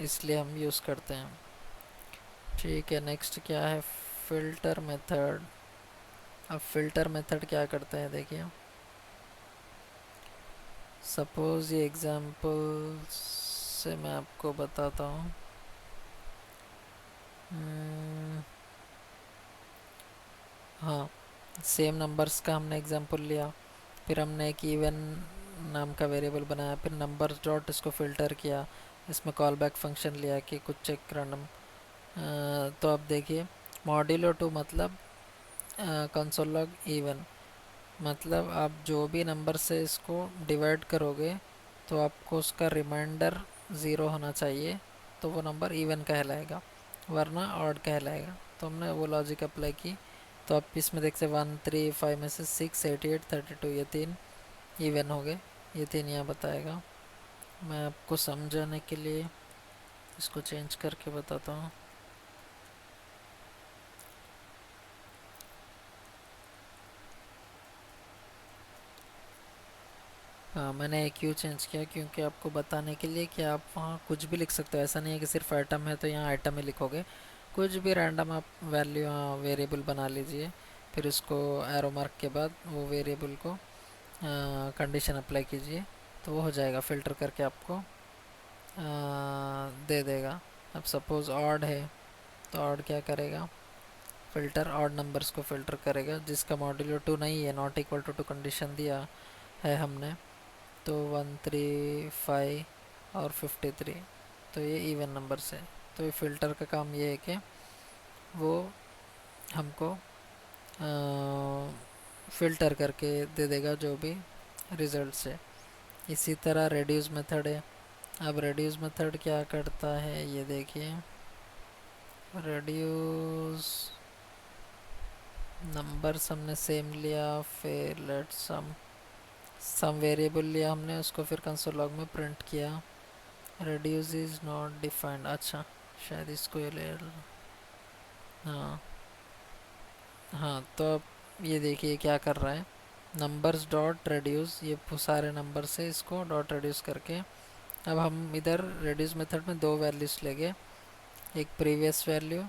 इसलिए हम यूज़ करते हैं। ठीक है, नेक्स्ट क्या है, फ़िल्टर मेथड। अब फ़िल्टर मेथड क्या करते हैं देखिए, सपोज़ ये एग्जांपल से मैं आपको बताता हूँ। हाँ, सेम नंबर्स का हमने एग्जांपल लिया, फिर हमने एक इवन नाम का वेरिएबल बनाया, फिर नंबर्स डॉट इसको फ़िल्टर किया, इसमें कॉल बैक फंक्शन लिया कि कुछ चेक रैंडम। तो अब देखिए मॉड्यूलो 2 मतलब कंसोल लॉग इवन, मतलब आप जो भी नंबर से इसको डिवाइड करोगे तो आपको उसका रिमाइंडर 0 होना चाहिए, तो वो नंबर इवन कहलाएगा, वरना ऑड कहलाएगा। तो हमने वो लॉजिक अप्लाई की। तो आप इसमें देख सकते 1 3 5 में से 6 88 32 ये 3 इवन हो गए, ये 3 यहाँ बताएगा। मैं आपको समझाने के लिए इसको चेंज करके बताता हूँ। हाँ, मैंने एक क्यों चेंज किया, क्योंकि आपको बताने के लिए कि आप वहाँ कुछ भी लिख सकते हो। ऐसा नहीं है कि सिर्फ आइटम है तो यहाँ आइटम ही लिखोगे, कुछ भी रैंडम आप वैल्यू यहाँ वेरिएबल बना लीजिए, फिर उसको एरो मार्क के बाद वो वेरिएबल को कंडीशन अप्लाई कीजिए, तो वो हो जाएगा, फ़िल्टर करके आपको दे देगा। अब सपोज़ ऑड है तो ऑड क्या करेगा, फ़िल्टर ऑड नंबर्स को फ़िल्टर करेगा जिसका मॉड्यूलो 2 नहीं है, नॉट इक्वल टू कंडीशन दिया है हमने, तो 135 और 53, तो ये इवन नंबर से। तो ये फ़िल्टर का काम ये है कि वो हमको फ़िल्टर करके दे देगा जो भी रिज़ल्ट है। इसी तरह रेड्यूस मेथड है। अब रेड्यूस मेथड क्या करता है ये देखिए, रेड्यूस नंबर्स हमने सेम लिया, फिर लेट सम वेरिएबल लिया हमने, उसको फिर कंसोल लॉग में प्रिंट किया, रेड्यूस इज नॉट डिफाइंड। अच्छा, शायद इसको ये ले, हाँ हाँ, तो अब ये देखिए क्या कर रहा है, नंबर्स डॉट रेड्यूस, ये सारे नंबर से इसको डॉट रेड्यूस करके। अब हम इधर रेड्यूस मेथड में दो वैल्यूज़ लेंगे, एक प्रीवियस वैल्यू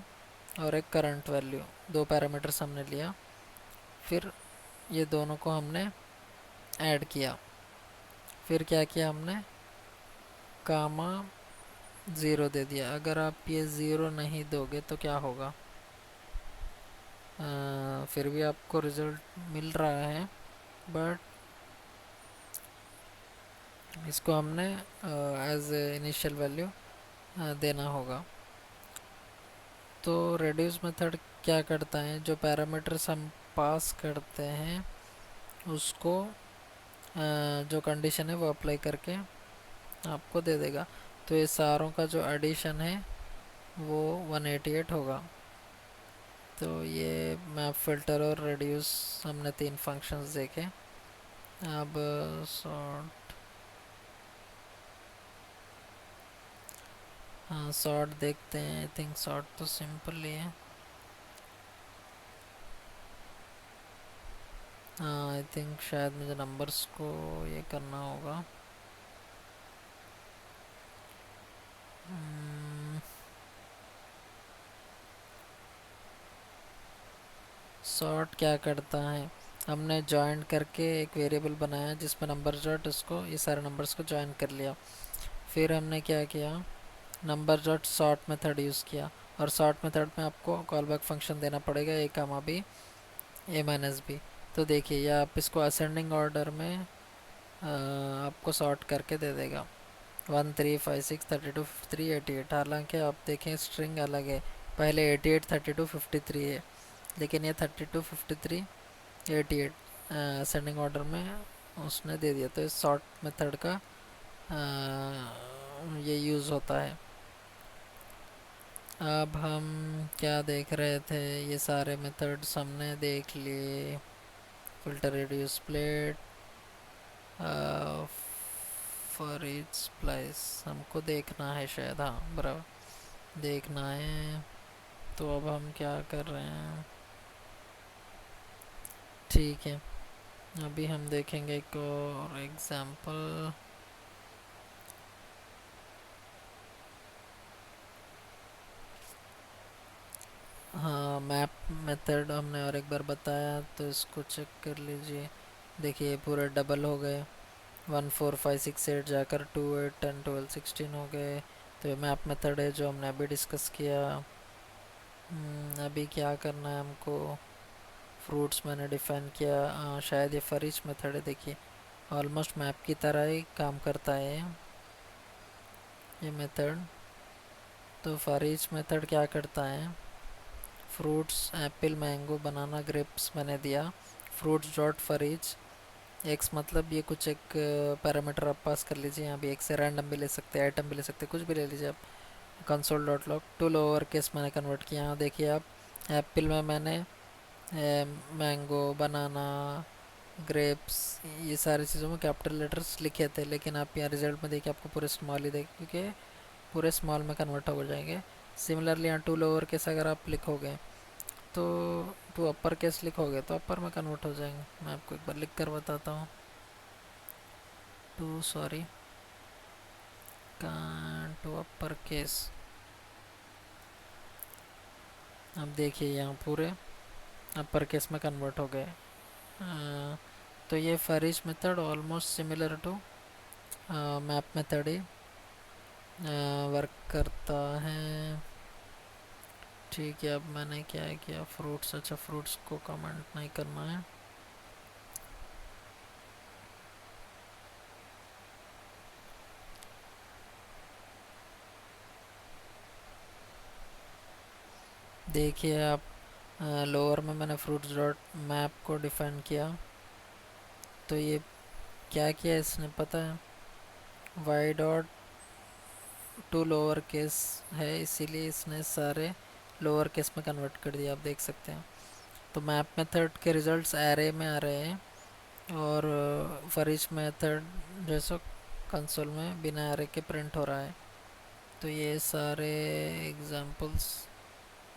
और एक करंट वैल्यू, दो पैरामीटर्स हमने लिया, फिर ये दोनों को हमने ऐड किया, फिर क्या किया हमने, कामा 0 दे दिया। अगर आप ये 0 नहीं दोगे तो क्या होगा, फिर भी आपको रिज़ल्ट मिल रहा है, बट इसको हमने एज इनिशियल वैल्यू देना होगा। तो रेड्यूस मेथड क्या करता है, जो पैरामीटर्स हम पास करते हैं उसको जो कंडीशन है वो अप्लाई करके आपको दे देगा। तो ये सारों का जो एडिशन है वो 188 होगा। तो ये मैप फिल्टर और रेड्यूस हमने तीन फंक्शंस देखे। अब सॉर्ट, हाँ सॉर्ट देखते हैं। आई थिंक सॉर्ट तो सिंपल ही है। हाँ आई थिंक शायद मुझे नंबर्स को ये करना होगा। सॉर्ट क्या करता है, हमने जॉइन करके एक वेरिएबल बनाया जिसमें नंबर डॉट, उसको ये सारे नंबर्स को जॉइन कर लिया। फिर हमने क्या किया, number dot sort method use किया। और सॉर्ट मेथड में आपको कॉल बैक फंक्शन देना पड़ेगा ए कामा बी ए माइनस बी। तो देखिए ये आप इसको असेंडिंग ऑर्डर में आपको सॉर्ट करके दे देगा 1 3 5 6 32 53 88। हालांकि आप देखें स्ट्रिंग अलग है, पहले 88 32 53 है, लेकिन ये 32 53 88 असेंडिंग ऑर्डर में उसने दे दिया। तो इस सॉर्ट मेथड का ये यूज़ होता है। अब हम क्या देख रहे थे, ये सारे मेथड्स हमने देख लिए। Filter, radius, split, for each splice हमको देखना है शायद, हाँ बराबर देखना है। तो अब हम क्या कर रहे हैं, ठीक है अभी हम देखेंगे एक और एग्जांपल। हाँ मैप मेथड हमने और एक बार बताया, तो इसको चेक कर लीजिए। देखिए पूरे डबल हो गए, 1 4 5 6 8 जाकर 2 8 10 12 16 हो गए। तो ये मैप मेथड है जो हमने अभी डिस्कस किया। अभी क्या करना है हमको, फ्रूट्स मैंने डिफाइन किया। शायद ये फॉर ईच मेथड है, देखिए ऑलमोस्ट मैप की तरह ही काम करता है ये मेथड। तो फॉर ईच मेथड क्या करता है, fruits Apple mango banana grapes मैंने दिया, fruits dot for each x, मतलब ये कुछ एक पैरामीटर आप पास कर लीजिए। यहाँ भी एक से रैंडम भी ले सकते हैं, आइटम भी ले सकते हैं, कुछ भी ले लीजिए आप। Console dot log to lower case मैंने कन्वर्ट किया। यहाँ देखिए आप, एप्पल में मैंने मैंगो, बनाना, ग्रेप्स, ये सारी चीज़ों में कैपिटल लेटर्स लिखे थे, लेकिन आप यहाँ रिजल्ट में देखिए आपको पूरे स्मॉल ही देख, क्योंकि पूरे स्मॉल में कन्वर्ट हो जाएंगे। सिमिलरली यहाँ टू लोअर केस अगर आप लिखोगे तो टू अपर केस लिखोगे तो अपर में कन्वर्ट हो जाएंगे। मैं आपको एक बार लिख कर बताता हूँ। To sorry to upper case, अब देखिए यहाँ पूरे अपर केस में कन्वर्ट हो गए। तो ये for each method almost similar to map method ही वर्क करता है। ठीक है अब मैंने क्या किया, फ्रूट्स, अच्छा फ्रूट्स को कमेंट नहीं करना है। देखिए आप लोअर में मैंने फ्रूट्स डॉट मैप को डिफाइन किया। तो ये क्या किया इसने पता है, Y dot to lower case है, इसीलिए इसने सारे लोअर केस में कन्वर्ट कर दिया, आप देख सकते हैं। तो मैप मेथड के रिजल्ट्स एरे में आ रहे हैं, और फॉर ईच मेथड जैसा कंसोल में बिना एरे के प्रिंट हो रहा है। तो ये सारे examples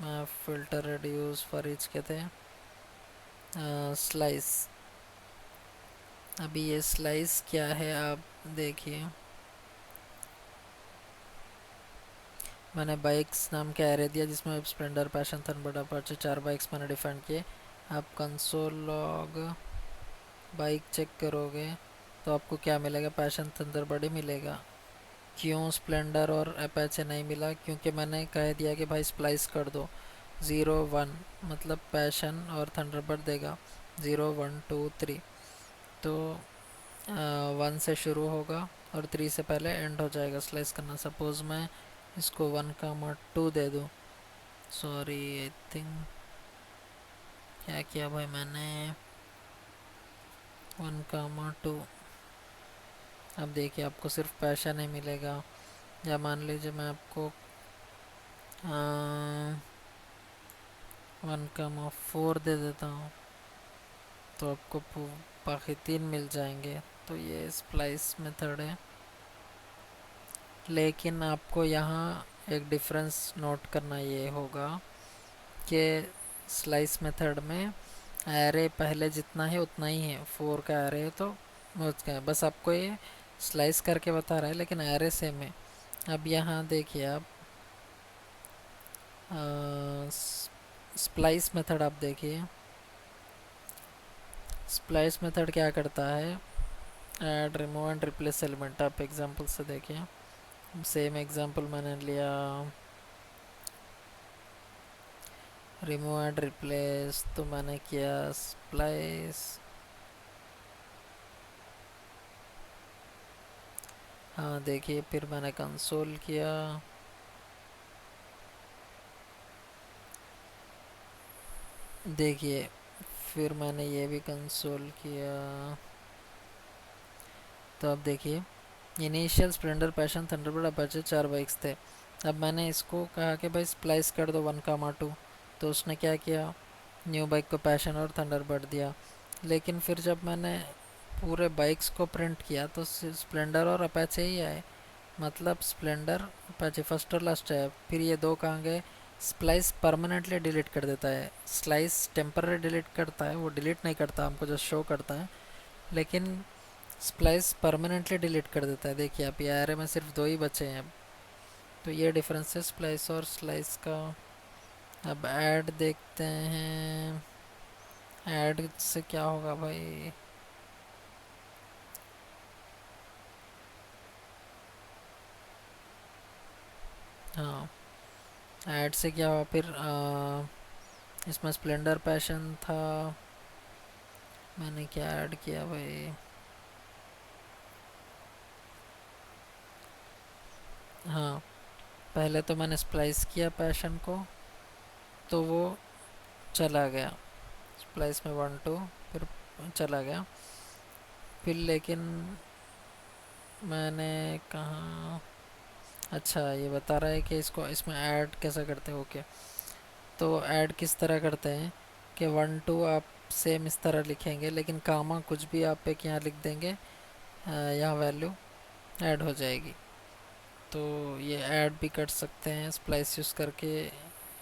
map filter, reduce, for each के थे। स्लाइस, अभी ये स्लाइस क्या है आप देखिए, मैंने बाइक्स नाम का एरे दिया जिसमें Splendor, passion, Thunderbird, Apache, 4 bikes मैंने डिफाइन किए। आप कंसोल लॉग बाइक चेक करोगे तो आपको क्या मिलेगा, पैशन, थंडरबर्ड ही मिलेगा। क्यों स्प्लेंडर और अपाचे नहीं मिला, क्योंकि मैंने कह दिया कि भाई स्प्लाइस कर दो। 0 1 मतलब पैशन और थंडरबर्ड देगा 0 1 2 3। तो 1 से शुरू होगा और 3 से पहले एंड हो जाएगा स्लाइस करना। सपोज़ मैं इसको 1 2 दे दूँ, सॉरी आई थिंक क्या किया भाई मैंने, 1 2। अब देखिए आपको सिर्फ पैशन ही मिलेगा। या मान लीजिए मैं आपको 1,4 दे देता हूँ, तो आपको बाकी 3 मिल जाएंगे। तो ये स्प्लाइस मेथड है। लेकिन आपको यहाँ एक डिफरेंस नोट करना ये होगा कि स्लाइस मेथड में एरे पहले जितना है उतना ही है, 4 का एरे है तो उसका है, बस आपको ये स्लाइस करके बता रहा है, लेकिन एरे सेम है। अब यहाँ देखिए आप स्प्लाइस मेथड आप देखिए, स्प्लाइस मेथड क्या करता है, add remove and replace element. आप एग्जांपल से देखिए, सेम एग्जांपल मैंने लिया, रिमूव एंड रिप्लेस, तो मैंने किया स्प्लाइस। हाँ देखिए, फिर मैंने कंसोल किया, देखिए फिर मैंने ये भी कंसोल किया, तो अब देखिए initial Splendor passion Thunderbird Apache 4 bikes थे। अब मैंने इसको कहा कि भाई स्प्लाइस कर दो 1,2, तो उसने क्या किया, न्यू बाइक को पैशन और थंडरबर्ड दिया। लेकिन फिर जब मैंने पूरे बाइक्स को प्रिंट किया तो स्प्लेंडर और अपाचे ही आए, मतलब स्प्लेंडर अपाचे फर्स्ट और लास्ट है। फिर ये दो कहाँ गए, स्प्लाइस परमानेंटली डिलीट कर देता है, स्लाइस टेम्पररी डिलीट करता है, वो डिलीट नहीं करता, हमको जो शो करता है, लेकिन स्प्लाइस परमानेंटली डिलीट कर देता है। देखिए आप, ये एरे में सिर्फ 2 ही बचे हैं अब। तो ये डिफरेंस है स्प्लाइस और स्लाइस का। अब ऐड देखते हैं, ऐड से क्या होगा भाई, हाँ ऐड से क्या हुआ फिर, इसमें स्प्लेंडर पैशन था, मैंने क्या ऐड किया भाई, हाँ पहले तो मैंने स्प्लाइस किया पैशन को, तो वो चला गया स्प्लाइस में 1,2, फिर चला गया। फिर लेकिन मैंने कहा, अच्छा ये बता रहा है कि इसको इसमें ऐड कैसा करते हैं, ओके। तो ऐड किस तरह करते हैं कि 1,2 आप सेम इस तरह लिखेंगे, लेकिन कामा कुछ भी आप एक यहाँ लिख देंगे, यहाँ वैल्यू ऐड हो जाएगी। तो ये ऐड भी कर सकते हैं स्प्लाइस यूज़ करके,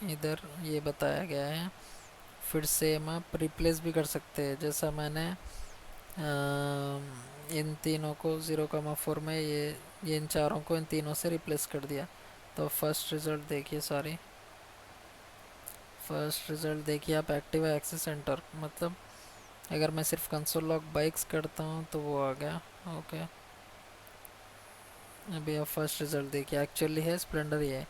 इधर ये बताया गया है। फिर सेम आप रिप्लेस भी कर सकते हैं, जैसा मैंने इन तीनों को 0,4 में ये इन चारों को इन तीनों से रिप्लेस कर दिया। तो फर्स्ट रिज़ल्ट देखिए, सॉरी फर्स्ट रिज़ल्ट देखिए आप, एक्टिव एक्सेस सेंटर, मतलब अगर मैं सिर्फ कंसोल लॉग बाइक्स करता हूँ तो वो आ गया, ओके। अभी आप फर्स्ट रिज़ल्ट देखिए, एक्चुअली है स्प्लेंडर, ये है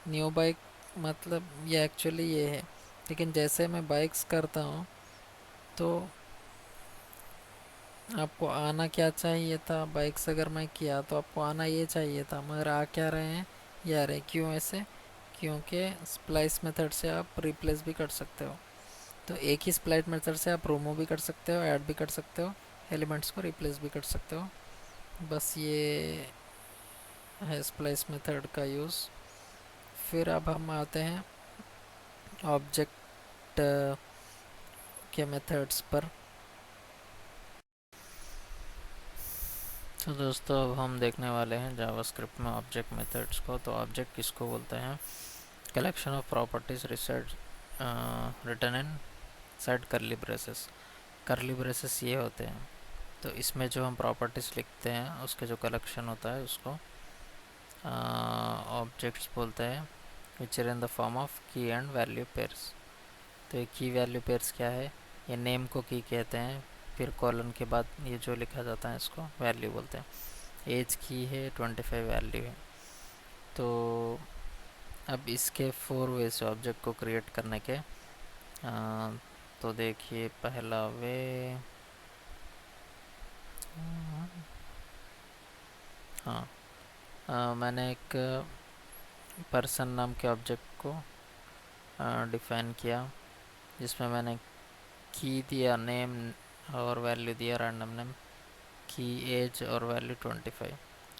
न्यू बाइक, मतलब ये एक्चुअली ये है। लेकिन जैसे मैं बाइक्स करता हूँ तो आपको आना क्या चाहिए था, बाइक्स अगर मैं किया तो आपको आना ये चाहिए था, मगर आ क्या रहे हैं, ये आ रहे हैं। क्यों ऐसे, क्योंकि स्प्लाइस मेथड से आप रिप्लेस भी कर सकते हो। तो एक ही स्प्लाइस मेथड से आप रिमूव भी कर सकते हो, ऐड भी कर सकते हो, एलिमेंट्स को रिप्लेस भी कर सकते हो। बस ये है स्प्लाइस मेथड का यूज़। फिर अब हम आते हैं ऑब्जेक्ट के मेथड्स पर। तो दोस्तों अब हम देखने वाले हैं जावास्क्रिप्ट में ऑब्जेक्ट मेथड्स को। तो ऑब्जेक्ट किसको बोलते हैं, collection of properties return in side करली ब्रेसेस। करली ब्रेसेस ये होते हैं, तो इसमें जो हम प्रॉपर्टीज़ लिखते हैं उसके जो कलेक्शन होता है उसको ऑब्जेक्ट्स बोलते हैं, which are in the form of key and value pairs. तो ये की वैल्यू पेयर्स क्या है, ये नेम को की कहते हैं, फिर कॉलन के बाद ये जो लिखा जाता है इसको वैल्यू बोलते हैं। एज की है, 25 वैल्यू है। तो अब इसके 4 वेज ऑब्जेक्ट को क्रिएट करने के। तो देखिए पहला वे, हाँ मैंने एक पर्सन नाम के ऑब्जेक्ट को डिफाइन किया, जिसमें मैंने की दिया नेम और वैल्यू दिया रैंडम नेम, की एज और वैल्यू 25,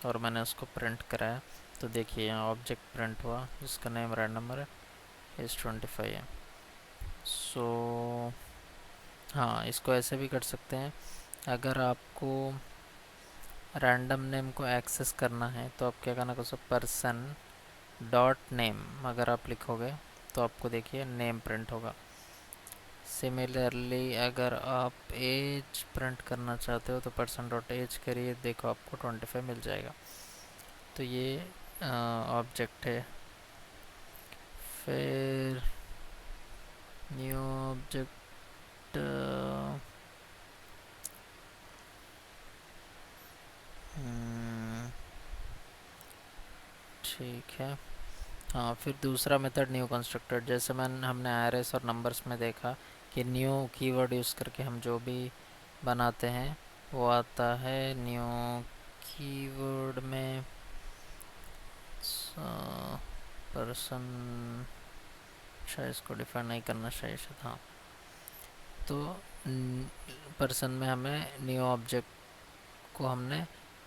और मैंने उसको प्रिंट कराया। तो देखिए यहाँ ऑब्जेक्ट प्रिंट हुआ जिसका नेम रैंडम नंबर एज 25 है। सो हाँ, इसको ऐसे भी कर सकते हैं। अगर आपको रैंडम नेम को एक्सेस करना है तो आप क्या करना, कर पर्सन डॉट नेम अगर आप लिखोगे तो आपको देखिए नेम प्रिंट होगा। सिमिलरली अगर आप एज प्रिंट करना चाहते हो तो पर्सन डॉट एज करिए, देखो आपको 25 मिल जाएगा। तो ये ऑब्जेक्ट है। फिर न्यू ऑब्जेक्ट, ठीक है। हाँ, फिर दूसरा मेथड न्यू कंस्ट्रक्टर, जैसे हमने एरेस और नंबर्स में देखा कि न्यू कीवर्ड यूज़ करके हम जो भी बनाते हैं वो आता है न्यू कीवर्ड में। पर्सन, शायद इसको डिफाइन नहीं करना चाहिए शायद, हाँ। तो पर्सन में हमें न्यू ऑब्जेक्ट को हमने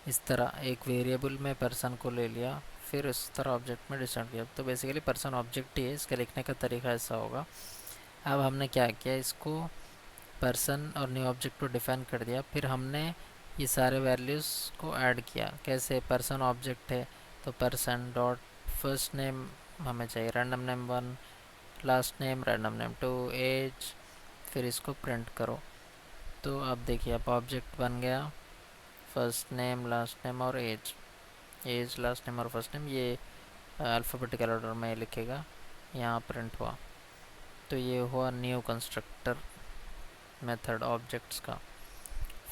इस तरह एक वेरिएबल में पर्सन को ले लिया, फिर इस तरह ऑब्जेक्ट में डिस्ट्रीब्यूट किया। तो बेसिकली पर्सन ऑब्जेक्ट ही है, इसके लिखने का तरीका ऐसा होगा। अब हमने क्या किया, इसको पर्सन और न्यू ऑब्जेक्ट को डिफाइन कर दिया, फिर हमने ये सारे वैल्यूज़ को ऐड किया। कैसे, पर्सन ऑब्जेक्ट है तो पर्सन डॉट फर्स्ट नेम हमें चाहिए random name 1, last name random name 2, age, फिर इसको प्रिंट करो। तो अब देखिए अब ऑब्जेक्ट बन गया, फर्स्ट नेम लास्ट नेम और एज, एज लास्ट नेम और फर्स्ट नेम ये अल्फ़ाबेटिकल ऑर्डर में लिखेगा, यहाँ प्रिंट हुआ। तो ये हुआ न्यू कंस्ट्रक्टर मेथड ऑब्जेक्ट्स का।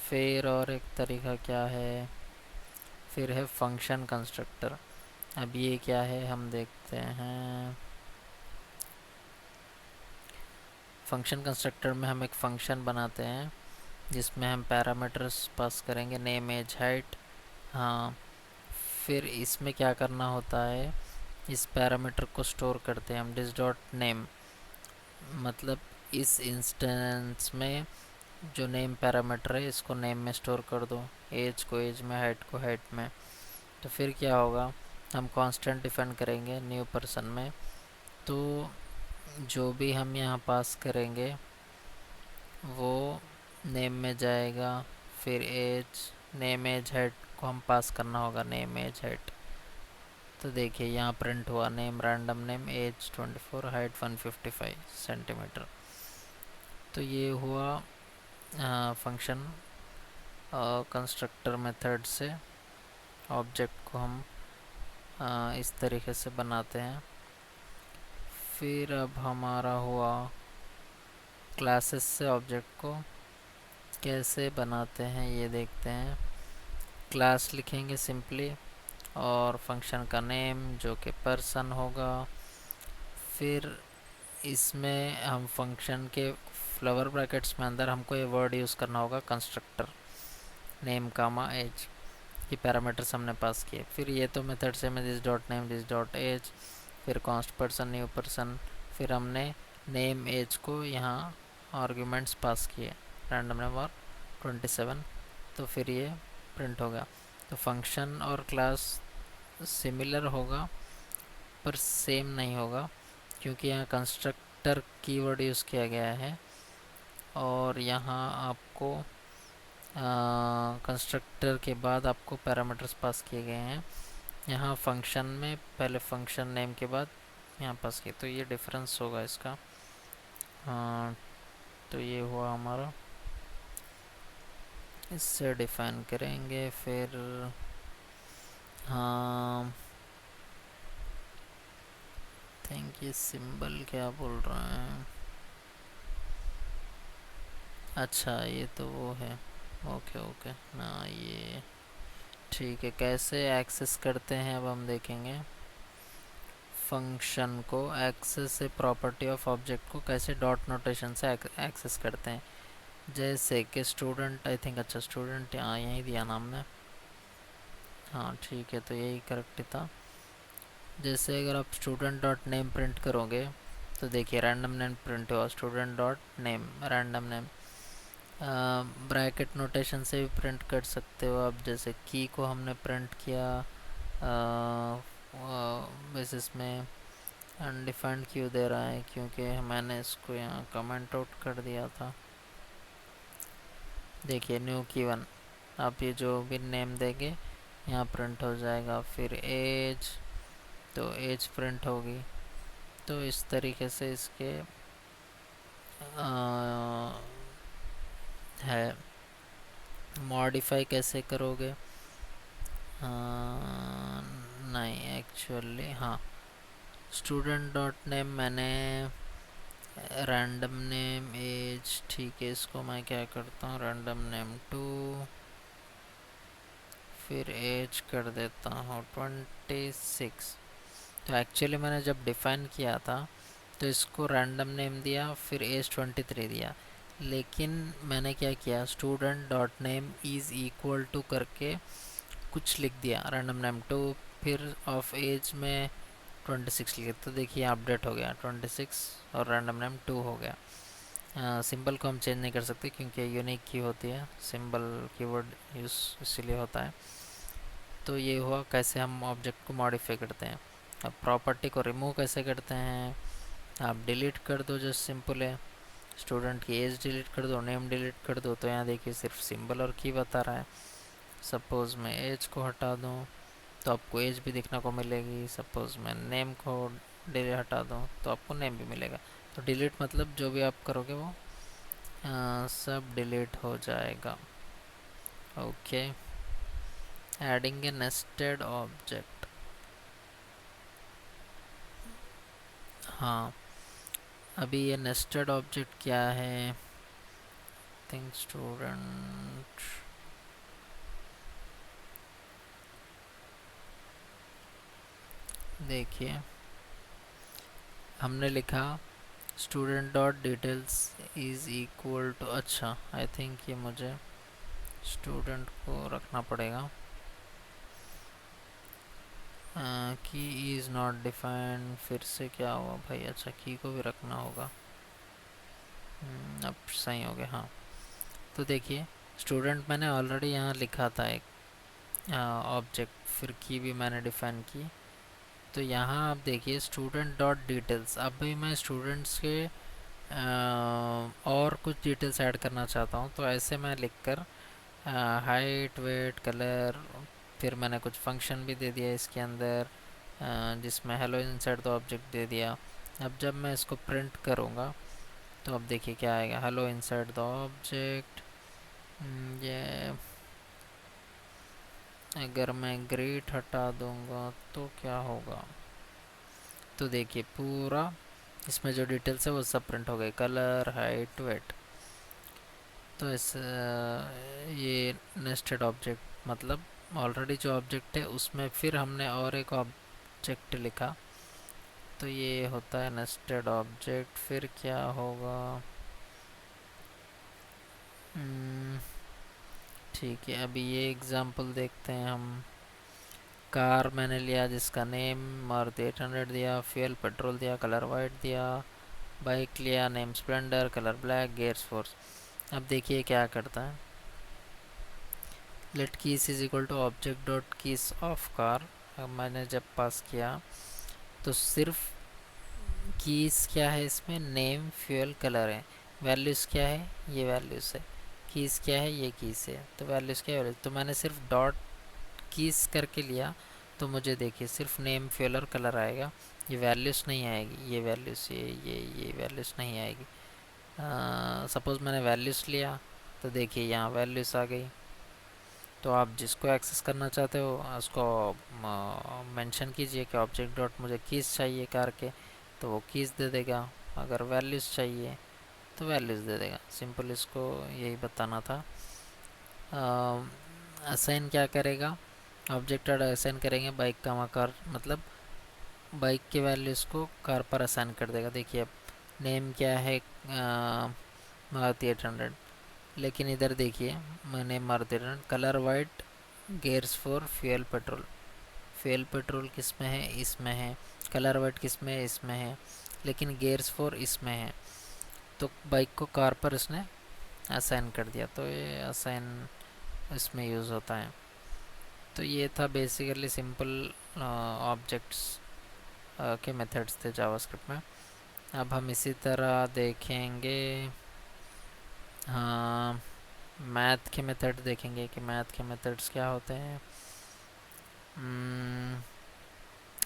फिर और एक तरीका क्या है, फिर है फंक्शन कंस्ट्रक्टर। अब ये क्या है हम देखते हैं। फंक्शन कंस्ट्रक्टर में हम एक फंक्शन बनाते हैं जिसमें हम पैरामीटर्स पास करेंगे, नेम एज हाइट। हाँ, फिर इसमें क्या करना होता है, इस पैरामीटर को स्टोर करते हैं हम दिस डॉट नेम, मतलब इस इंस्टेंस में जो नेम पैरामीटर है इसको नेम में स्टोर कर दो, एज को एज में, हाइट को हाइट में। तो फिर क्या होगा, हम कांस्टेंट डिफाइन करेंगे न्यू पर्सन में। तो जो भी हम यहाँ पास करेंगे वो नेम में जाएगा, फिर एज, नेम एज हाइट को हम पास करना होगा, नेम एज हाइट। तो देखिए यहाँ प्रिंट हुआ name random name age 24 height 155 centimetre. तो ये हुआ फंक्शन कंस्ट्रक्टर मेथड से ऑब्जेक्ट को हम इस तरीके से बनाते हैं। फिर अब हमारा हुआ क्लासेस से ऑब्जेक्ट को कैसे बनाते हैं ये देखते हैं। क्लास लिखेंगे सिंपली और फंक्शन का नेम जो कि पर्सन होगा। फिर इसमें हम फंक्शन के फ्लावर ब्रैकेट्स में अंदर हमको ये वर्ड यूज़ करना होगा कंस्ट्रक्टर, नेम कामा एज, ये पैरामीटर्स हमने पास किए। फिर ये तो मेथड से में this dot name this dot age, फिर कॉन्स्ट पर्सन न्यू पर्सन, फिर हमने नेम एज को यहाँ आर्ग्यूमेंट्स पास किए रैंडम नेम और 27। तो फिर ये प्रिंट होगा। तो फंक्शन और क्लास सिमिलर होगा पर सेम नहीं होगा क्योंकि यहाँ कंस्ट्रक्टर कीवर्ड यूज़ किया गया है और यहाँ आपको कंस्ट्रक्टर के बाद आपको पैरामीटर्स पास किए गए हैं। यहाँ फंक्शन में पहले फंक्शन नेम के बाद यहाँ पास किए, तो ये डिफरेंस होगा इसका। तो ये हुआ हमारा, इससे डिफाइन करेंगे। फिर हाँ, थिंक ये सिंबल क्या बोल रहे हैं, अच्छा ये तो वो है, ओके ओके ना, ये ठीक है। कैसे एक्सेस करते हैं अब हम देखेंगे। फंक्शन को एक्सेस से प्रॉपर्टी ऑफ ऑब्जेक्ट को कैसे डॉट नोटेशन से एक्सेस करते हैं। जैसे कि स्टूडेंट, आई थिंक, अच्छा स्टूडेंट यहाँ यही दिया नाम ने, हाँ ठीक है, तो यही करेक्ट था। जैसे अगर आप स्टूडेंट डॉट नेम प्रिंट करोगे तो देखिए रैंडम नेम प्रिंट हुआ, student dot name random name. Bracket notation से भी प्रिंट कर सकते हो आप, जैसे की को हमने प्रिंट किया बेसिस में अनडिफाइंड क्यों दे रहा है, क्योंकि मैंने इसको यहाँ कमेंट आउट कर दिया था। देखिए न्यू की वन, आप ये जो भी नेम देंगे यहाँ प्रिंट हो जाएगा। फिर एज, तो एज प्रिंट होगी। तो इस तरीके से इसके है। मॉडिफाई कैसे करोगे? नहीं एक्चुअली, हाँ, स्टूडेंट डॉट नेम मैंने रैंडम नेम एज, ठीक है, इसको मैं क्या करता हूँ रैंडम नेम 2, फिर एज कर देता हूँ 26। तो एक्चुअली मैंने जब डिफ़ाइन किया था तो इसको रैंडम नेम दिया, फिर एज 23 दिया। लेकिन मैंने क्या किया, student dot name is equal to करके कुछ लिख दिया रैंडम नेम 2, फिर ऑफ एज में 26 लिखे। तो देखिए अपडेट हो गया 26 और रैंडम नेम 2 हो गया। सिंबल को हम चेंज नहीं कर सकते क्योंकि यूनिक की होती है, सिंबल कीवर्ड यूज़ इसीलिए होता है। तो ये हुआ कैसे हम ऑब्जेक्ट को मॉडिफाई करते हैं। अब प्रॉपर्टी को रिमूव कैसे करते हैं, आप डिलीट कर दो, जो सिंपल है। स्टूडेंट की एज डिलीट कर दो, नेम डिलीट कर दो। तो यहाँ देखिए सिर्फ सिंबल और की बता रहा है। सपोज़ मैं एज को हटा दूँ तो आपको एज भी देखने को मिलेगी। सपोज़ मैं नेम को डिलीट हटा दूँ तो आपको नेम भी मिलेगा। तो डिलीट मतलब जो भी आप करोगे वो सब डिलीट हो जाएगा। ओके, एडिंग ए नेस्टेड ऑब्जेक्ट। हाँ, अभी ये नेस्टेड ऑब्जेक्ट क्या है, थिंक स्टूडेंट, देखिए हमने लिखा student dot details is equal to, अच्छा आई थिंक ये मुझे स्टूडेंट को रखना पड़ेगा। की इज़ नॉट डिफाइंड, फिर से क्या हुआ भाई, अच्छा की को भी रखना होगा। अब सही हो गया। हाँ, तो देखिए स्टूडेंट मैंने ऑलरेडी यहाँ लिखा था एक ऑब्जेक्ट, फिर की भी मैंने डिफाइन की। तो यहाँ आप देखिए स्टूडेंट डॉट डिटेल्स, अब भी मैं स्टूडेंट्स के और कुछ डिटेल्स ऐड करना चाहता हूँ। तो ऐसे मैं लिख कर हाइट, वेट, कलर, फिर मैंने कुछ फंक्शन भी दे दिया इसके अंदर, जिसमें hello inside the object they दिया। अब जब मैं इसको प्रिंट करूँगा तो अब देखिए क्या आएगा, हेलो इनसाइड द ऑब्जेक्ट। ये अगर मैं ग्रेट हटा दूँगा तो क्या होगा, तो देखिए पूरा इसमें जो डिटेल्स है वो सब प्रिंट हो गए, कलर, हाइट, वेट। तो इस ये नेस्टेड ऑब्जेक्ट मतलब ऑलरेडी जो ऑब्जेक्ट है उसमें फिर हमने और एक ऑब्जेक्ट लिखा, तो ये होता है नेस्टेड ऑब्जेक्ट। फिर क्या होगा, ठीक है, अभी ये एग्जांपल देखते हैं हम। कार मैंने लिया जिसका नेम मारुति 800 दिया, फ्यूल पेट्रोल दिया, कलर वाइट दिया। बाइक लिया, name Splendor, colour black, gears fours. अब देखिए क्या करता है, let keys is equal to object dot keys of car. अब मैंने जब पास किया तो सिर्फ कीस क्या है इसमें, नेम, फ्यूल, कलर है। वैल्यूज़ क्या है, ये वैल्यूज़ है। कीस क्या है, ये कीस है। तो वैल्यूज़ क्या है, वैल्यूज़। तो मैंने सिर्फ डॉट कीस करके लिया तो मुझे देखिए सिर्फ नेम, फ्यूल और कलर आएगा, ये वैल्यूज़ नहीं आएगी। ये वैल्यूज़, ये वैल्यूज़ नहीं आएगी। सपोज़ मैंने वैल्यूज़ लिया तो देखिए यहाँ वैल्यूज़ आ गई। तो आप जिसको एक्सेस करना चाहते हो उसको मेंशन कीजिए कि ऑब्जेक्ट डॉट मुझे कीज़ चाहिए कार के, तो वो कीज़ दे देगा। अगर वैल्यूज़ चाहिए तो वैल्यूज़ दे देगा। सिंपल इसको यही बताना था। असाइन क्या करेगा, ऑब्जेक्ट असाइन करेंगे बाइक का आकार, मतलब बाइक के वैल्यूज़ को कार पर असाइन कर देगा। देखिए अब नेम क्या है, मारुति 800, लेकिन इधर देखिए मैंने Maruti 800, colour white, gears for, fuel petrol. Fuel petrol किस में है, इसमें है। कलर वाइट किस में है, इसमें है। लेकिन गेयर्स फॉर इसमें है। तो बाइक को कार पर इसने असाइन कर दिया। तो ये असाइन इसमें यूज़ होता है। तो ये था बेसिकली सिंपल ऑब्जेक्ट्स के मेथड्स थे जावास्क्रिप्ट में। अब हम इसी तरह देखेंगे, हाँ, मैथ के मेथड देखेंगे कि मैथ के मेथड्स क्या होते हैं।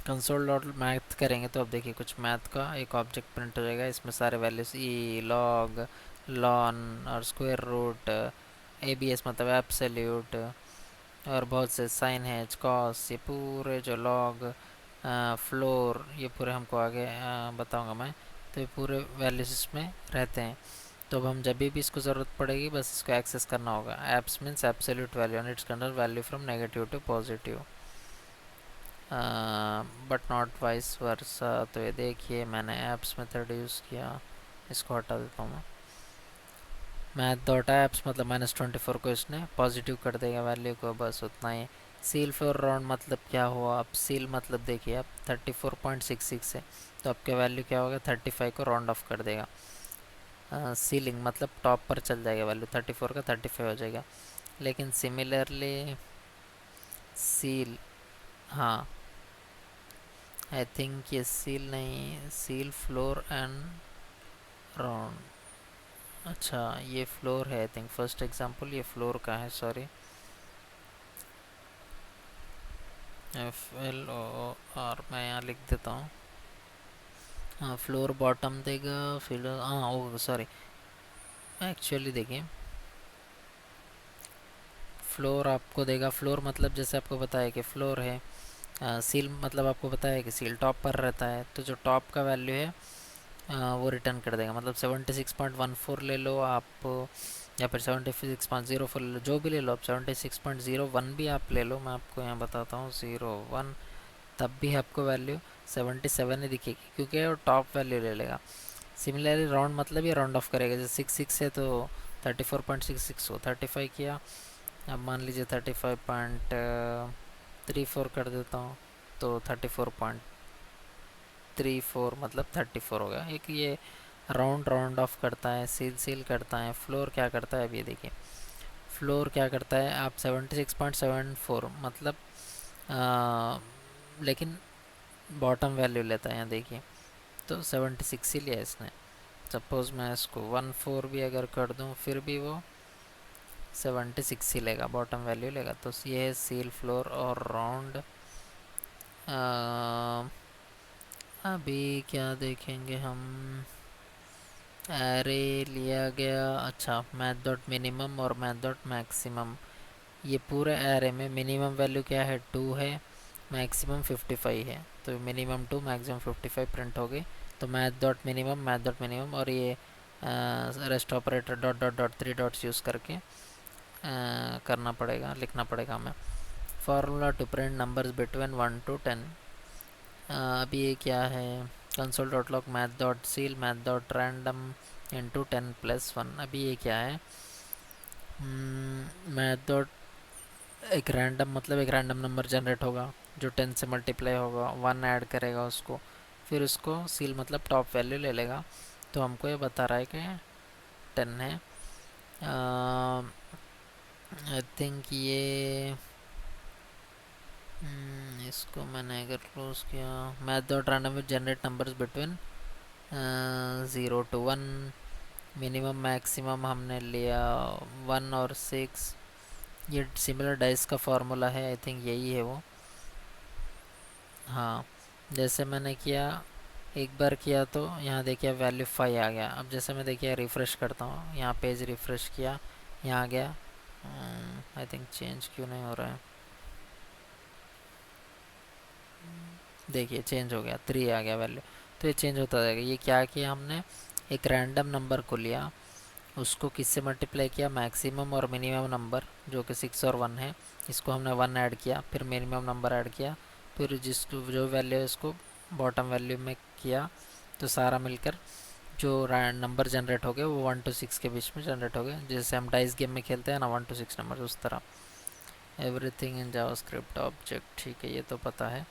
कंसोल डॉट मैथ करेंगे तो अब देखिए कुछ मैथ का एक ऑब्जेक्ट प्रिंट हो जाएगा, इसमें सारे वैल्यूज ई लॉग लॉन और square root A B S मतलब एब्सोल्यूट और बहुत से साइन है कॉस, ये पूरे जो लॉग फ्लोर ये पूरे हमको आगे बताऊंगा मैं। तो ये पूरे वैल्यूज इसमें रहते हैं। तो अब हम जब भी इसको ज़रूरत पड़ेगी बस इसको एक्सेस करना होगा। Abs means absolute value and its control value from negative to positive but not vice versa. तो ये देखिए मैंने एप्स मेथड यूज़ किया, इसको हटा देता हूँ मैं। मैथ डॉट एप्स मतलब -24 को इसने पॉजिटिव कर देगा वैल्यू को, बस उतना ही। सील फॉर राउंड मतलब क्या हुआ, अब सील मतलब देखिए अब 34.66 है तो आपका वैल्यू क्या होगा 35 को राउंड ऑफ कर देगा। सीलिंग मतलब टॉप पर चल जाएगा वैल्यू 34 का 35 हो जाएगा। लेकिन सिमिलरली सील, हाँ आई थिंक ये सील नहीं, सील फ्लोर एंड राउंड, अच्छा ये फ्लोर है आई थिंक। फर्स्ट एग्जांपल ये फ्लोर का है, सॉरी FLOR मैं यहाँ लिख देता हूँ। हाँ फ्लोर बॉटम देगा, फिर हाँ ओ सॉरी एक्चुअली देखिए फ्लोर आपको देगा, फ्लोर मतलब जैसे आपको बताया कि फ्लोर है। सील मतलब आपको बताया कि सील टॉप पर रहता है, तो जो टॉप का वैल्यू है वो रिटर्न कर देगा। मतलब 76.14 ले लो आप या फिर 76.04 ले लो, जो भी ले लो आप। 76.01 भी आप ले लो, मैं आपको यहाँ बताता हूँ 01, तब भी आपको वैल्यू 77 ही दिखेगी क्योंकि वो टॉप वैल्यू ले लेगा। सिमिलरली राउंड मतलब ये राउंड ऑफ करेगा, जैसे 66 है तो 34.66 को 35 किया। अब मान लीजिए 35.34 कर देता हूँ तो 34.34 मतलब 34 होगा। एक ये राउंड राउंड ऑफ करता है, सील सील करता है। फ्लोर क्या करता है अब ये देखिए, फ्लोर क्या करता है आप 76.74 मतलब लेकिन बॉटम वैल्यू लेता है यहाँ देखिए, तो 76 ही लिया इसने। सपोज़ मैं इसको 14 भी अगर कर दूँ फिर भी वो 76 ही लेगा, बॉटम वैल्यू लेगा। तो ये है सील फ्लोर और राउंड। अभी क्या देखेंगे हम, एरे लिया गया, अच्छा मैथ डॉट मिनिमम और मैथ डॉट मैक्सिमम। ये पूरे एरे में मिनिमम वैल्यू क्या है 2 है, मैक्सिमम 55 है, तो मिनिमम 2 मैक्सिमम 55 प्रिंट हो गई। तो मैथ डॉट मिनिमम और ये rest operator dot dot dot 3 dots use करके करना पड़ेगा, लिखना पड़ेगा हमें। Formula to print numbers between 1 to 10। अभी ये क्या है, console dot log math dot ceil math dot random into 10+1। अभी ये क्या है, मैथ डॉट एक रैंडम मतलब एक रैंडम नंबर जनरेट होगा जो 10 से मल्टीप्लाई होगा, 1 ऐड करेगा उसको, फिर उसको सील मतलब टॉप वैल्यू ले लेगा। तो हमको ये बता रहा है कि 10 है। आई थिंक ये इसको मैंने अगर क्लोज किया, math dot random with generate numbers between 0 to 1। Minimum maximum हमने लिया 1 और 6। ये सिमिलर डाइस का फार्मूला है, आई थिंक यही है वो। हाँ जैसे मैंने किया एक बार किया तो यहाँ देखिए वैल्यू 5 आ गया। अब जैसे मैं देखिए रिफ़्रेश करता हूँ, यहाँ पेज रिफ़्रेश किया, यहाँ आ गया। आई थिंक चेंज क्यों नहीं हो रहा है, देखिए चेंज हो गया 3 आ गया वैल्यू। तो ये चेंज होता जाएगा। ये क्या किया हमने, एक रैंडम नंबर को लिया, उसको किससे मल्टीप्लाई किया, मैक्सिमम और मिनिमम नंबर जो कि 6 और 1 है, इसको हमने 1 ऐड किया, फिर मिनिमम नंबर ऐड किया, फिर जिसको जो वैल्यू है इसको बॉटम वैल्यू में किया, तो सारा मिलकर जो नंबर जनरेट हो गए वो 1 to 6 के बीच में जनरेट हो गए। जैसे हम डाइस गेम में खेलते हैं ना 1 to 6 नंबर, उस तरह। एवरीथिंग इन जावास्क्रिप्ट ऑब्जेक्ट, ठीक है ये तो पता है।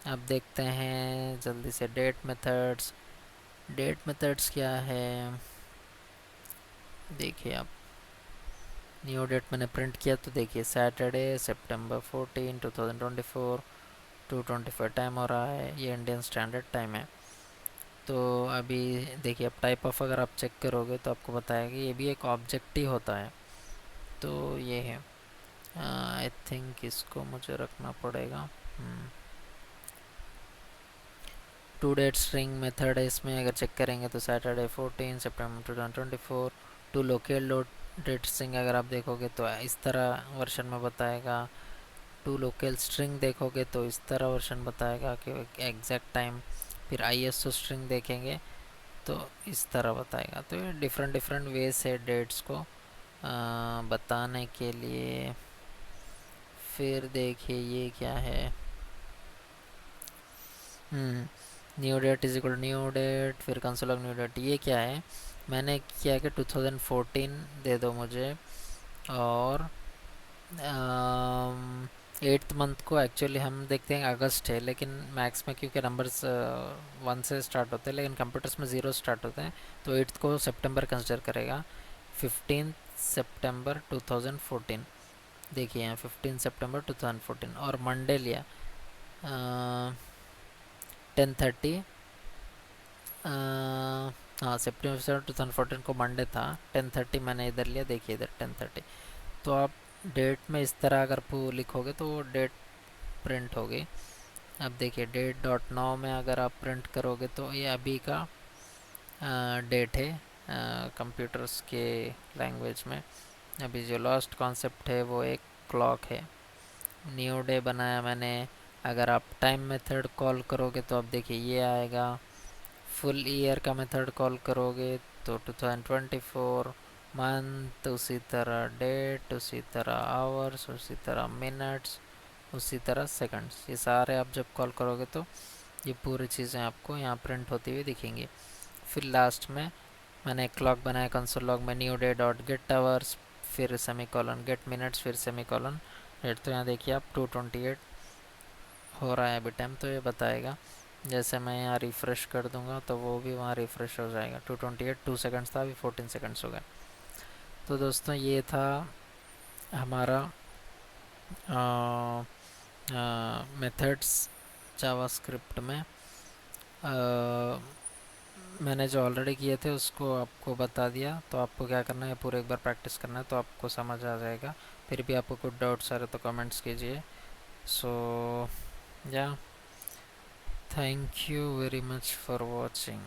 अब देखते हैं जल्दी से डेट मेथड्स। डेट मेथड्स क्या है देखिए आप, न्यू डेट मैंने प्रिंट किया तो देखिए सैटरडे सितंबर 14 2024 2:25 टाइम हो रहा है, ये इंडियन स्टैंडर्ड टाइम है। तो अभी देखिए अब टाइप ऑफ अगर आप चेक करोगे तो आपको बताएगा ये भी एक ऑब्जेक्ट ही होता है। तो ये है, आई थिंक इसको मुझे रखना पड़ेगा। टू डेट स्ट्रिंग मेथड है इसमें, अगर चेक करेंगे तो सैटरडे 14 सितंबर 2024। टू लोकल डेट स्ट्रिंग अगर आप देखोगे तो इस तरह वर्जन में बताएगा। टू लोकल स्ट्रिंग देखोगे तो इस तरह वर्जन बताएगा कि एग्जैक्ट टाइम। फिर आईएसओ स्ट्रिंग देखेंगे तो इस तरह बताएगा। तो ये डिफरेंट डिफरेंट वेज है डेट्स को बताने के लिए। फिर देखिए ये क्या है, new date is equal new date, फिर कंसोल ऑफ न्यू डेट। ये क्या है, मैंने क्या है कि 2014 दे दो मुझे, और एट्थ मंथ को एक्चुअली हम देखते हैं अगस्त है, लेकिन मैथ्स में क्योंकि नंबर्स 1 से स्टार्ट होते हैं लेकिन कंप्यूटर्स में 0 स्टार्ट होते हैं, तो एट्थ को सितंबर कंसिडर करेगा। 15 सितंबर 2014, देखिए यहाँ 15 सितंबर 2014, और मंडे लिया 10:30। हाँ सितंबर 2014 को मंडे था, 10:30 मैंने इधर लिया, देखिए इधर 10:30। तो आप डेट में इस तरह अगर लिखोगे तो वो डेट प्रिंट होगी। अब देखिए डेट डॉट नाउ में अगर आप प्रिंट करोगे तो ये अभी का डेट है कंप्यूटर्स के लैंग्वेज में। अभी जो लास्ट कॉन्सेप्ट है वो एक क्लॉक है। न्यू डे बनाया मैंने, अगर आप टाइम मेथड कॉल करोगे तो अब देखिए ये आएगा। फुल ईयर का मेथड कॉल करोगे तो 2024, मंथ उसी तरह, डेट उसी तरह, आवर्स उसी तरह, मिनट्स उसी तरह, सेकंड्स, ये सारे आप जब कॉल करोगे तो ये पूरी चीज़ें आपको यहाँ प्रिंट होती हुई दिखेंगी। फिर लास्ट में मैंने एक क्लॉक बनाया कंसोल लॉग में, new day dot gate hours, फिर सेमी कॉलन गेट मिनट्स, फिर सेमी कॉलन डेट। तो यहाँ देखिए आप 2:28 हो रहा है अभी टाइम, तो ये बताएगा। जैसे मैं यहाँ रिफ़्रेश कर दूंगा तो वो भी वहाँ रिफ़्रेश हो जाएगा। 2:28 2 सेकंड्स था, अभी 14 सेकंड्स हो गए। तो दोस्तों ये था हमारा मेथड्स जावास्क्रिप्ट में। मैंने जो ऑलरेडी किए थे उसको आपको बता दिया, तो आपको क्या करना है, पूरे एक बार प्रैक्टिस करना है तो आपको समझ आ जाएगा। फिर भी आपको कुछ डाउट्स आ रहे तो कमेंट्स कीजिए। सो या, thank you very much for watching.